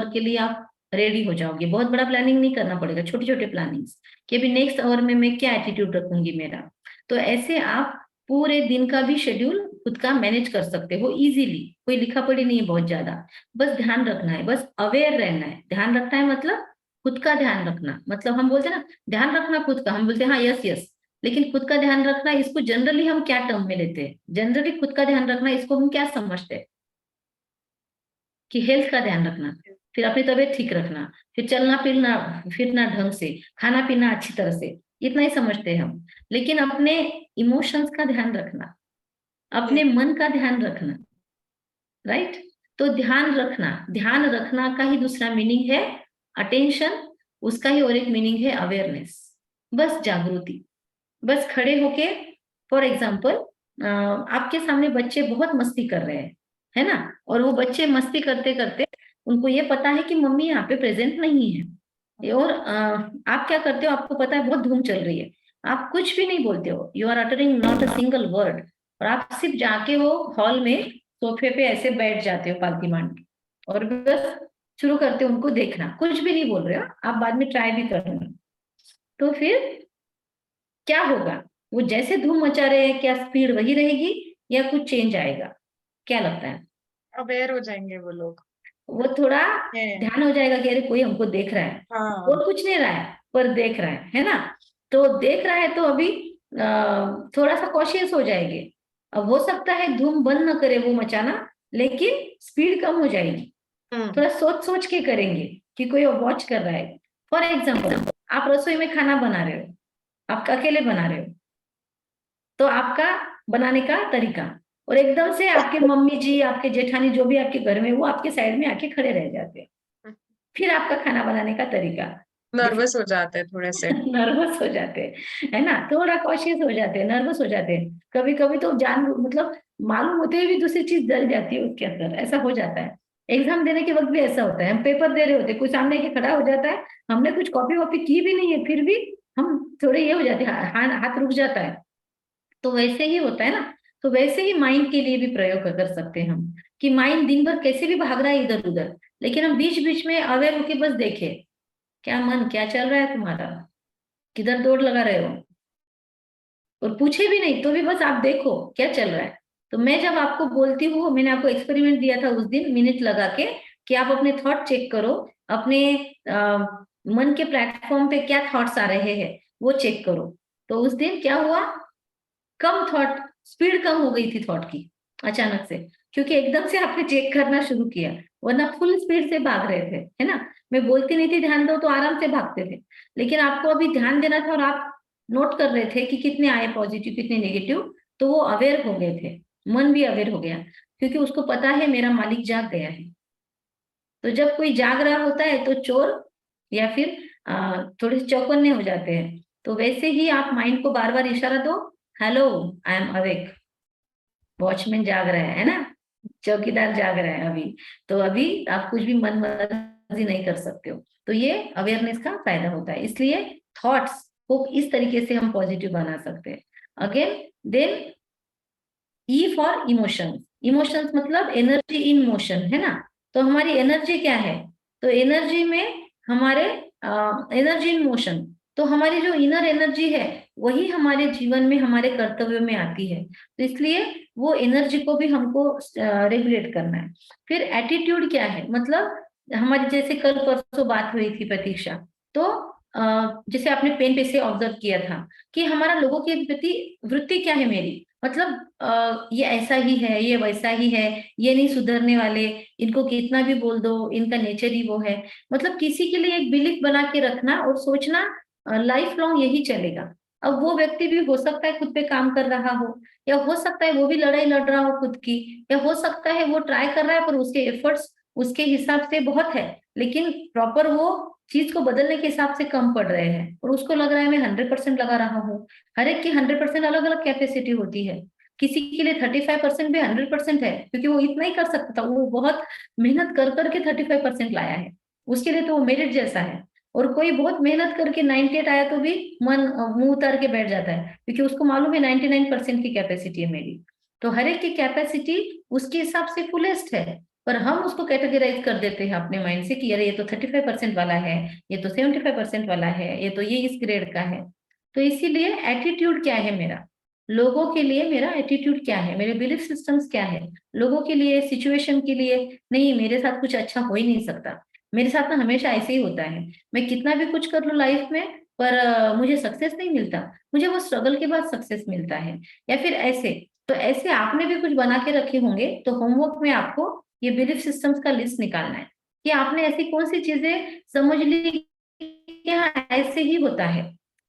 के लिए आप रेडी हो जाओगे। बहुत बड़ा प्लानिंग नहीं करना पड़ेगा, छोटे छोटे प्लानिंग्स कि अभी नेक्स्ट आवर में मैं क्या एटीट्यूड रखूंगी मेरा। तो ऐसे आप पूरे दिन का भी शेड्यूल खुद का मैनेज कर सकते हो इजीली, कोई लिखा पढ़ी नहीं है बहुत ज्यादा। बस ध्यान रखना है, बस अवेयर रहना है। ध्यान रखना है मतलब खुद का ध्यान रखना, मतलब हम बोलते हैं ना ध्यान रखना खुद का, हम बोलते हैं हाँ यस यस, लेकिन खुद का ध्यान रखना इसको जनरली हम क्या टर्म में लेते हैं, जनरली खुद का ध्यान रखना इसको हम क्या समझते हैं कि हेल्थ का ध्यान रखना, फिर अपनी तबीयत ठीक रखना, फिर चलना फिरना फिरना ढंग से, खाना पीना अच्छी तरह से, इतना ही समझते हैं हम। लेकिन अपने इमोशंस का ध्यान रखना, अपने मन का ध्यान रखना, राइट। तो ध्यान रखना का ही दूसरा मीनिंग है अटेंशन, उसका ही और एक मीनिंग है अवेयरनेस, बस जागृति। बस खड़े होके, फॉर एग्जाम्पल आपके सामने बच्चे बहुत मस्ती कर रहे हैं, है ना, और वो बच्चे मस्ती करते करते उनको ये पता है कि मम्मी यहाँ पे प्रेजेंट नहीं है, और आप क्या करते हो, आपको पता है बहुत धूम चल रही है, आप कुछ भी नहीं बोलते हो, you are uttering not a single word, और आप सिर्फ जाके वो हॉल में सोफे पे ऐसे बैठ जाते हो पालती मान के, और बस शुरू करते हो उनको देखना, कुछ भी नहीं बोल रहे हो, आप बाद में ट्राई भी करना। तो फिर क्या होगा, वो जैसे धूम मचा रहे हैं क्या स्पीड वही रहेगी या कुछ चेंज आएगा, क्या लगता है? अवेयर हो जाएंगे वो लोग। वो थोड़ा है। ध्यान हो जाएगा कि अरे कोई हमको देख रहा है, हाँ। और कुछ नहीं रहा है पर देख रहा है ना। तो देख रहा है तो अभी थोड़ा सा कॉशियस हो जाएंगे। अब हो सकता है धूम बंद न करे वो मचाना, लेकिन स्पीड कम हो जाएगी, थोड़ा सोच सोच के करेंगे कि कोई वॉच कर रहा है। फॉर एग्जाम्पल आप रसोई में खाना बना रहे हो, आप अकेले बना रहे हो, तो आपका बनाने का तरीका, और एकदम से आपके मम्मी जी आपके जेठानी जो भी आपके घर में वो आपके साइड में आके खड़े रह जाते हैं, फिर आपका खाना बनाने का तरीका नर्वस हो जाते हैं थोड़े से। नर्वस हो जाते हैं, है ना, थोड़ा कॉशियस हो जाते हैं, नर्वस हो जाते हैं, कभी कभी तो जान मतलब मालूम होते हुए भी दूसरी चीज डल जाती है उसके अंदर, ऐसा हो जाता है। एग्जाम देने के वक्त भी ऐसा होता है, हम पेपर दे रहे होते हैं, कोई सामने के खड़ा हो जाता है, हमने कुछ कॉपी वॉपी की भी नहीं है, फिर भी हम थोड़े ये हो जाते हैं, हाथ रुक जाता है। तो वैसे ही होता है ना। तो वैसे ही माइंड के लिए भी प्रयोग कर सकते हैं हम, कि माइंड दिन भर कैसे भी भाग रहा है इधर उधर, लेकिन हम बीच बीच में अवेयर होके बस देखे क्या मन क्या चल रहा है तुम्हारा, किधर दौड़ लगा रहे हो, और पूछे भी नहीं तो भी बस आप देखो क्या चल रहा है। तो मैं जब आपको बोलती हूँ, मैंने आपको एक्सपेरिमेंट दिया था उस दिन मिनट लगा के, कि आप अपने थॉट चेक करो, अपने मन के प्लेटफॉर्म पे क्या थॉट्स आ रहे हैं वो चेक करो। तो उस दिन क्या हुआ, कम थॉट, स्पीड कम हो गई थी थॉट की अचानक से, क्योंकि एकदम से आपने चेक करना शुरू किया, वरना फुल स्पीड से भाग रहे थे, है ना। मैं बोलती नहीं थी ध्यान दो तो आराम से भागते थे, लेकिन आपको अभी ध्यान देना था और आप नोट कर रहे थे कि कितने आए पॉजिटिव कितने नेगेटिव, तो वो अवेयर हो गए थे, मन भी अवेयर हो गया, क्योंकि उसको पता है मेरा मालिक जाग गया है। तो जब कोई जाग रहा होता है तो चोर या फिर थोड़े से चौकन्ने हो जाते हैं। तो वैसे ही आप माइंड को बार बार इशारा दो, hello I am awake, watchman जाग रहा है ना, चौकीदार जाग रहा है अभी, तो अभी आप कुछ भी मन मर्जी नहीं कर सकते हो। तो ये अवेयरनेस का फायदा होता है। इसलिए थॉट्स को इस तरीके से हम पॉजिटिव बना सकते हैं। Again then E for emotions. Emotions मतलब एनर्जी इन मोशन, है ना। तो हमारी एनर्जी क्या है, तो एनर्जी में हमारे एनर्जी इन मोशन, तो हमारी जो इनर एनर्जी है वही हमारे जीवन में हमारे कर्तव्य में आती है। तो इसलिए वो एनर्जी को भी हमको रेगुलेट करना है। फिर एटीट्यूड क्या है, मतलब हमारी जैसे कल परसों बात हुई थी प्रतीक्षा, तो जैसे आपने पेन पे से ऑब्जर्व किया था कि हमारा लोगों के प्रति वृत्ति क्या है मेरी, मतलब ये ऐसा ही है, ये वैसा ही है, ये नहीं सुधरने वाले, इनको कितना भी बोल दो इनका नेचर ही वो है। मतलब किसी के लिए एक बिलीफ बना के रखना और सोचना लाइफ लॉन्ग यही चलेगा। अब वो व्यक्ति भी हो सकता है खुद पे काम कर रहा हो, या हो सकता है वो भी लड़ाई लड़ रहा हो खुद की, या हो सकता है वो ट्राई कर रहा है पर उसके एफर्ट्स उसके हिसाब से बहुत है, लेकिन प्रॉपर वो चीज को बदलने के हिसाब से कम पड़ रहे हैं, और उसको लग रहा है मैं 100% लगा रहा हूँ। हर एक की 100% अलग अलग कैपेसिटी होती है। किसी के लिए 35% भी 100% है, क्योंकि वो इतना ही कर सकता था, वो बहुत मेहनत कर करके 35% लाया है, उसके लिए तो वो मेरिट जैसा है। और कोई बहुत मेहनत करके 98 आया तो भी मन मुंह उतार के बैठ जाता है, क्योंकि उसको मालूम है 99% की कैपेसिटी है मेरी। तो हर एक की कैपेसिटी उसके हिसाब से फुलेस्ट है, पर हम उसको कैटेगराइज कर देते हैं अपने माइंड से कि अरे ये तो 35% वाला है, ये तो 75% वाला है, ये तो ये इस ग्रेड का है। तो इसीलिए एटीट्यूड क्या है मेरा, लोगों के लिए मेरा एटीट्यूड क्या है, मेरे बिलीफ सिस्टम्स क्या है, लोगों के लिए सिचुएशन के लिए, नहीं मेरे साथ कुछ अच्छा हो ही नहीं सकता, मेरे साथ ना हमेशा ऐसे ही होता है, मैं कितना भी कुछ कर लूं लाइफ में पर मुझे सक्सेस नहीं मिलता, मुझे वो स्ट्रगल के बाद सक्सेस मिलता है, या फिर ऐसे। तो ऐसे आपने भी कुछ बना के रखे होंगे, तो होमवर्क में आपको ये बिलीफ सिस्टम्स का लिस्ट निकालना है कि आपने ऐसी कौन सी चीजें समझ ली कि हाँ ऐसे ही होता है,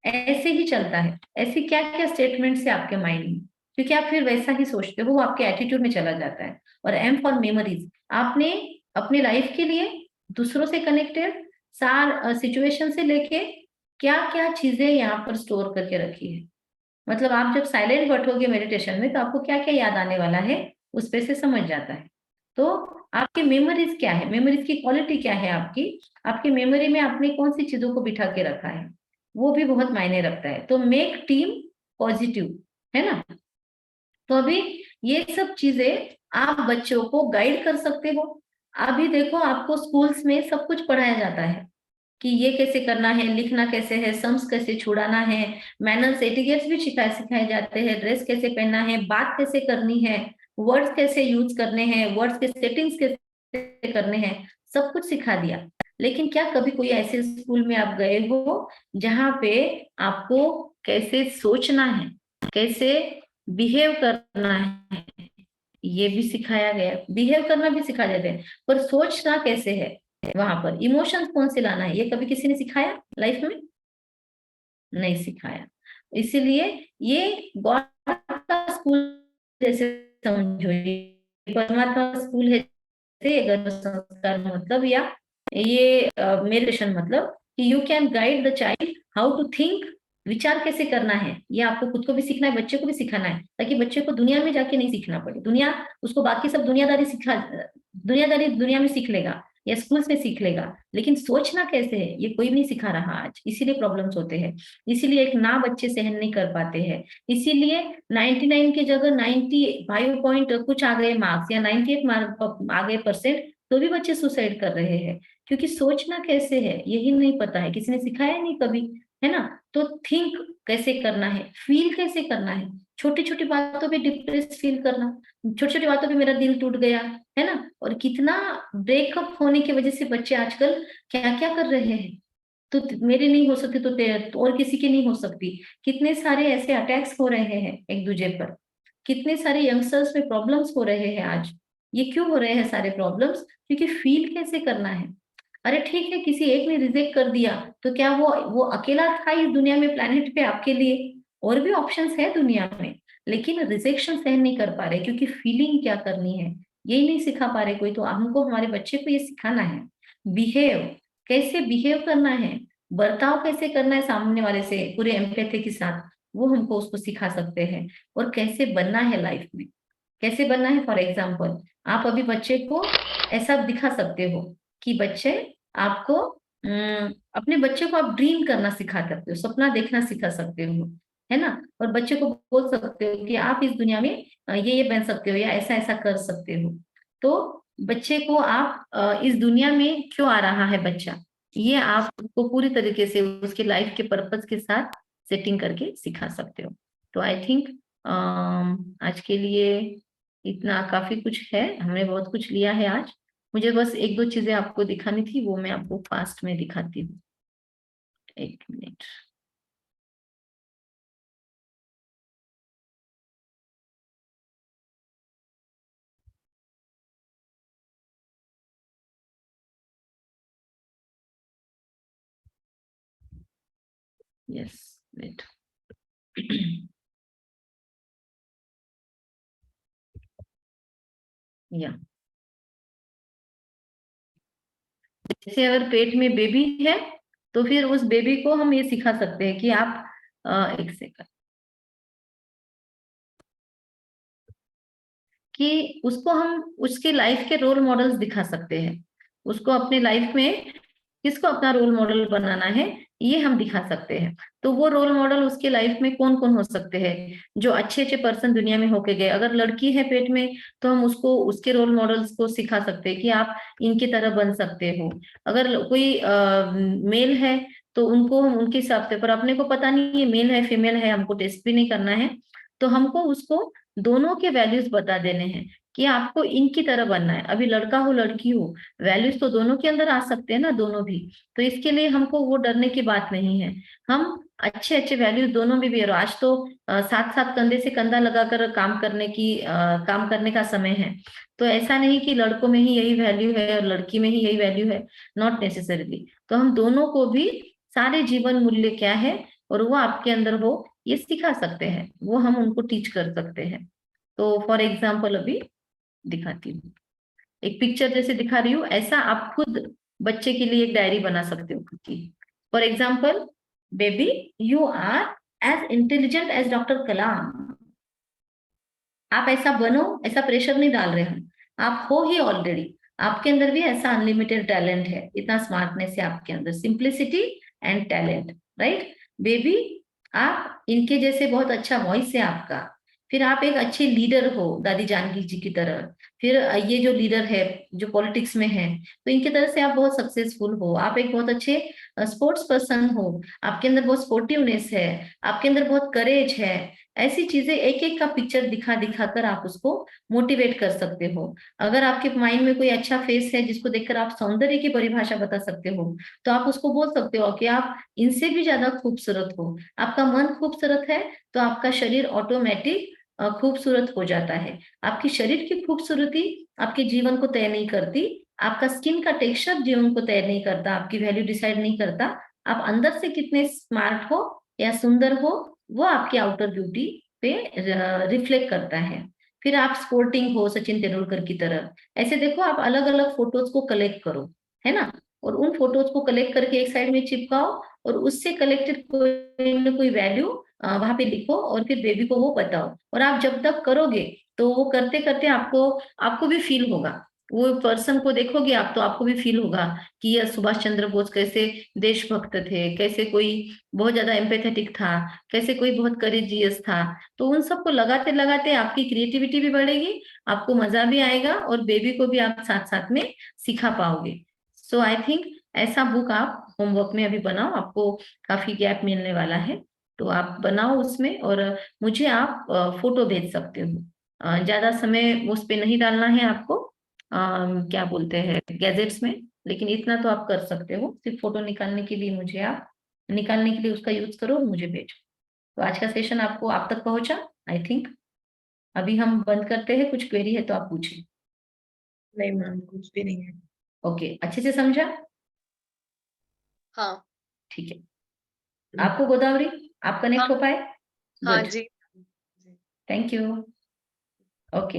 ऐसे ही चलता है, ऐसी क्या क्या स्टेटमेंट है आपके माइंड में, क्योंकि आप फिर वैसा ही सोचते हो, वो आपके एटीट्यूड में चला जाता है। और एम फॉर मेमोरीज, आपने अपनी लाइफ के लिए दूसरों से कनेक्टेड सार सिचुएशन से लेके क्या क्या चीजें यहाँ पर स्टोर करके रखी है, मतलब आप जब साइलेंट बैठोगे मेडिटेशन में तो आपको क्या क्या याद आने वाला है उस पे से समझ जाता है। तो आपकी मेमोरीज क्या है, मेमोरीज की क्वालिटी क्या है आपकी, आपकी मेमोरी में आपने कौन सी चीजों को बिठा के रखा है, वो भी बहुत मायने रखता है। तो मेक टीम पॉजिटिव, है ना। तो अभी ये सब चीजें आप बच्चों को गाइड कर सकते हो। अभी देखो आपको स्कूल्स में सब कुछ पढ़ाया जाता है कि ये कैसे करना है, लिखना कैसे है, सम्स कैसे छुड़ाना है, मैनर्स एटिकेट्स भी सिखाए जाते हैं, ड्रेस कैसे पहनना है, बात कैसे करनी है, वर्ड्स कैसे यूज करने हैं, वर्ड्स के सेटिंग्स कैसे करने हैं, सब कुछ सिखा दिया। लेकिन क्या कभी कोई ऐसे स्कूल में आप गए हो जहाँ पे आपको कैसे सोचना है, कैसे बिहेव करना है, ये भी सिखाया गया, बिहेव करना भी सिखाया जाता है, पर सोचना कैसे है, वहां पर इमोशंस कौन से लाना है, ये कभी किसी ने सिखाया लाइफ में, नहीं सिखाया। इसीलिए ये गॉड का स्कूल जैसे समझो, ये परमात्मा का स्कूल है जैसे, अगर संस्कार मतलब या ये मेडिटेशन मतलब कि you can guide the child how to think, विचार कैसे करना है, ये आपको खुद को भी सीखना है, बच्चे को भी सिखाना है, ताकि बच्चे को दुनिया में जाके नहीं सीखना पड़े, दुनिया उसको बाकी सब दुनियादारी दुनिया में सीख लेगा या स्कूल्स में सीख लेगा, लेकिन सोचना कैसे है ये कोई भी नहीं सिखा रहा आज, इसीलिए प्रॉब्लम्स होते हैं। इसीलिए एक ना बच्चे सहन नहीं कर पाते हैं, इसीलिए 99 की जगह 95 पॉइंट कुछ आ गए मार्क्स या 98 मार्क आ गए परसेंट, तो भी बच्चे सुसाइड कर रहे हैं, क्योंकि सोचना कैसे है यही नहीं पता है, किसी ने सिखाया नहीं कभी, है ना। तो थिंक कैसे करना है, फील कैसे करना है, छोटी छोटी बातों पे डिप्रेस फील करना, छोटी छोटी बातों पे मेरा दिल टूट गया, है ना। और कितना ब्रेकअप होने की वजह से बच्चे आजकल क्या क्या कर रहे हैं, तो मेरे नहीं हो सकती तो और किसी की नहीं हो सकती, कितने सारे ऐसे अटैक्स हो रहे हैं एक दूसरे पर, कितने सारे यंगस्टर्स में प्रॉब्लम्स हो रहे हैं आज। ये क्यों हो रहे हैं सारे प्रॉब्लम्स, क्योंकि फील कैसे करना है। अरे ठीक है किसी एक ने रिजेक्ट कर दिया, तो क्या वो अकेला था इस दुनिया में प्लेनेट पे आपके लिए, और भी ऑप्शंस है दुनिया में, लेकिन रिजेक्शन सहन नहीं कर पा रहे क्योंकि फीलिंग क्या करनी है यही नहीं सिखा पा रहे कोई। तो हमको हमारे बच्चे को ये सिखाना है, बिहेव कैसे बिहेव करना है, बर्ताव कैसे करना है सामने वाले से पूरे एम्पैथी के साथ, वो हमको उसको सिखा सकते हैं। और कैसे बनना है लाइफ में, कैसे बनना है, फॉर एग्जाम्पल आप अभी बच्चे को ऐसा दिखा सकते हो कि बच्चे आपको अपने बच्चे को आप ड्रीम करना सिखा सकते हो, सपना देखना सिखा सकते हो, है ना। और बच्चे को बोल सकते हो कि आप इस दुनिया में ये बन सकते हो या ऐसा ऐसा कर सकते हो। तो बच्चे को आप इस दुनिया में क्यों आ रहा है बच्चा, ये आप उसको पूरी तरीके से उसके लाइफ के पर्पस के साथ सेटिंग करके सिखा सकते हो। तो आई थिंक आज के लिए इतना काफी कुछ है, हमने बहुत कुछ लिया है आज। मुझे बस एक दो चीजें आपको दिखानी थी, वो मैं आपको फास्ट में दिखाती हूँ। एक मिनट। Yes, wait. या जैसे अगर पेट में बेबी है तो फिर उस बेबी को हम ये सिखा सकते हैं कि आप एक सेकंड, कि उसको हम उसके लाइफ के रोल मॉडल्स दिखा सकते हैं। उसको अपने लाइफ में किसको अपना रोल मॉडल बनाना है, ये हम दिखा सकते हैं। तो वो रोल मॉडल उसके लाइफ में कौन कौन हो सकते हैं, जो अच्छे अच्छे पर्सन दुनिया में होके गए। अगर लड़की है पेट में तो हम उसको उसके रोल मॉडल्स को सिखा सकते हैं कि आप इनकी तरह बन सकते हो। अगर कोई मेल है तो उनको हम उनके हिसाब से, पर अपने को पता नहीं ये मेल है फीमेल है, हमको टेस्ट भी नहीं करना है, तो हमको उसको दोनों के वैल्यूज बता देने हैं कि आपको इनकी तरह बनना है। अभी लड़का हो लड़की हो, वैल्यूज तो दोनों के अंदर आ सकते हैं ना, दोनों भी। तो इसके लिए हमको वो डरने की बात नहीं है। हम अच्छे अच्छे वैल्यूज दोनों में भी, और आज तो साथ साथ कंधे से कंधा लगाकर काम करने का समय है। तो ऐसा नहीं कि लड़कों में ही यही वैल्यू है और लड़की में ही यही वैल्यू है, नॉट नेसेसरीली। तो हम दोनों को भी सारे जीवन मूल्य क्या है और वो आपके अंदर हो, ये सिखा सकते हैं, वो हम उनको टीच कर सकते हैं। तो फॉर एग्जाम्पल अभी दिखाती हूँ, एक पिक्चर जैसे दिखा रही हूँ, ऐसा आप खुद बच्चे के लिए एक डायरी बना सकते हो खुद की। For example, baby you are as intelligent as doctor Kalam. आप ऐसा बनो, ऐसा प्रेशर नहीं डाल रहे हम, आप हो ही ऑलरेडी। आपके अंदर भी ऐसा अनलिमिटेड टैलेंट है, इतना स्मार्टनेस है आपके अंदर, simplicity and talent, right. Baby आप इनके जैसे बहुत अच्छा वॉइस है आपका, फिर आप एक अच्छे लीडर हो दादी जानकी जी की तरह। फिर ये जो लीडर है जो पॉलिटिक्स में है, तो इनकी तरह से आप बहुत सक्सेसफुल हो। आप एक बहुत अच्छे स्पोर्ट्स पर्सन हो, आपके अंदर बहुत स्पोर्टिवनेस है, आपके अंदर बहुत करेज है। ऐसी चीजें एक एक का पिक्चर दिखा दिखा कर आप उसको मोटिवेट कर सकते हो। अगर आपके माइंड में कोई अच्छा फेस है जिसको देखकर आप सौंदर्य की परिभाषा बता सकते हो, तो आप उसको बोल सकते हो कि आप इनसे भी ज्यादा खूबसूरत हो। आपका मन खूबसूरत है तो आपका शरीर ऑटोमेटिक खूबसूरत हो जाता है। आपकी शरीर की खूबसूरती आपके जीवन को तय नहीं करती, आपका स्किन का टेक्सचर जीवन को तय नहीं करता, आपकी वैल्यू डिसाइड नहीं करता। आप अंदर से कितने स्मार्ट हो या सुंदर हो, वो आपकी आउटर ब्यूटी पे रिफ्लेक्ट करता है। फिर आप स्पोर्टिंग हो सचिन तेंदुलकर की तरह, ऐसे देखो आप अलग अलग फोटोज को कलेक्ट करो, है ना। और उन फोटोज को कलेक्ट करके एक साइड में चिपकाओ, और उससे कलेक्टेड कोई ना कोई वैल्यू वहां पे लिखो, और फिर बेबी को वो बताओ। और आप जब तक करोगे तो वो करते करते आपको आपको भी फील होगा, वो पर्सन को देखोगे आप तो आपको भी फील होगा कि यह सुभाष चंद्र बोस कैसे देशभक्त थे, कैसे कोई बहुत ज्यादा एम्पेथेटिक था, कैसे कोई बहुत करेजियस था। तो उन सबको लगाते लगाते आपकी क्रिएटिविटी भी बढ़ेगी, आपको मजा भी आएगा, और बेबी को भी आप साथ साथ में सिखा पाओगे। सो आई थिंक ऐसा बुक आप होमवर्क में अभी बनाओ, आपको काफी गैप मिलने वाला है। तो आप बनाओ उसमें, और मुझे आप फोटो भेज सकते हो। ज्यादा समय उस पे नहीं डालना है आपको, क्या बोलते हैं गैजेट्स में, लेकिन इतना तो आप कर सकते हो, सिर्फ फोटो निकालने के लिए मुझे आप निकालने के लिए उसका यूज करो और मुझे भेजो। तो आज का सेशन आपको आप तक पहुंचा आई थिंक। अभी हम बंद करते हैं, कुछ क्वेरी है तो आप पूछें। नहीं मैम, कुछ भी नहीं है। ओके, अच्छे से समझा? हाँ ठीक है। आपको गोदावरी, आप कनेक्ट हो पाए? हाँ गुड, जी। Thank you. ओके।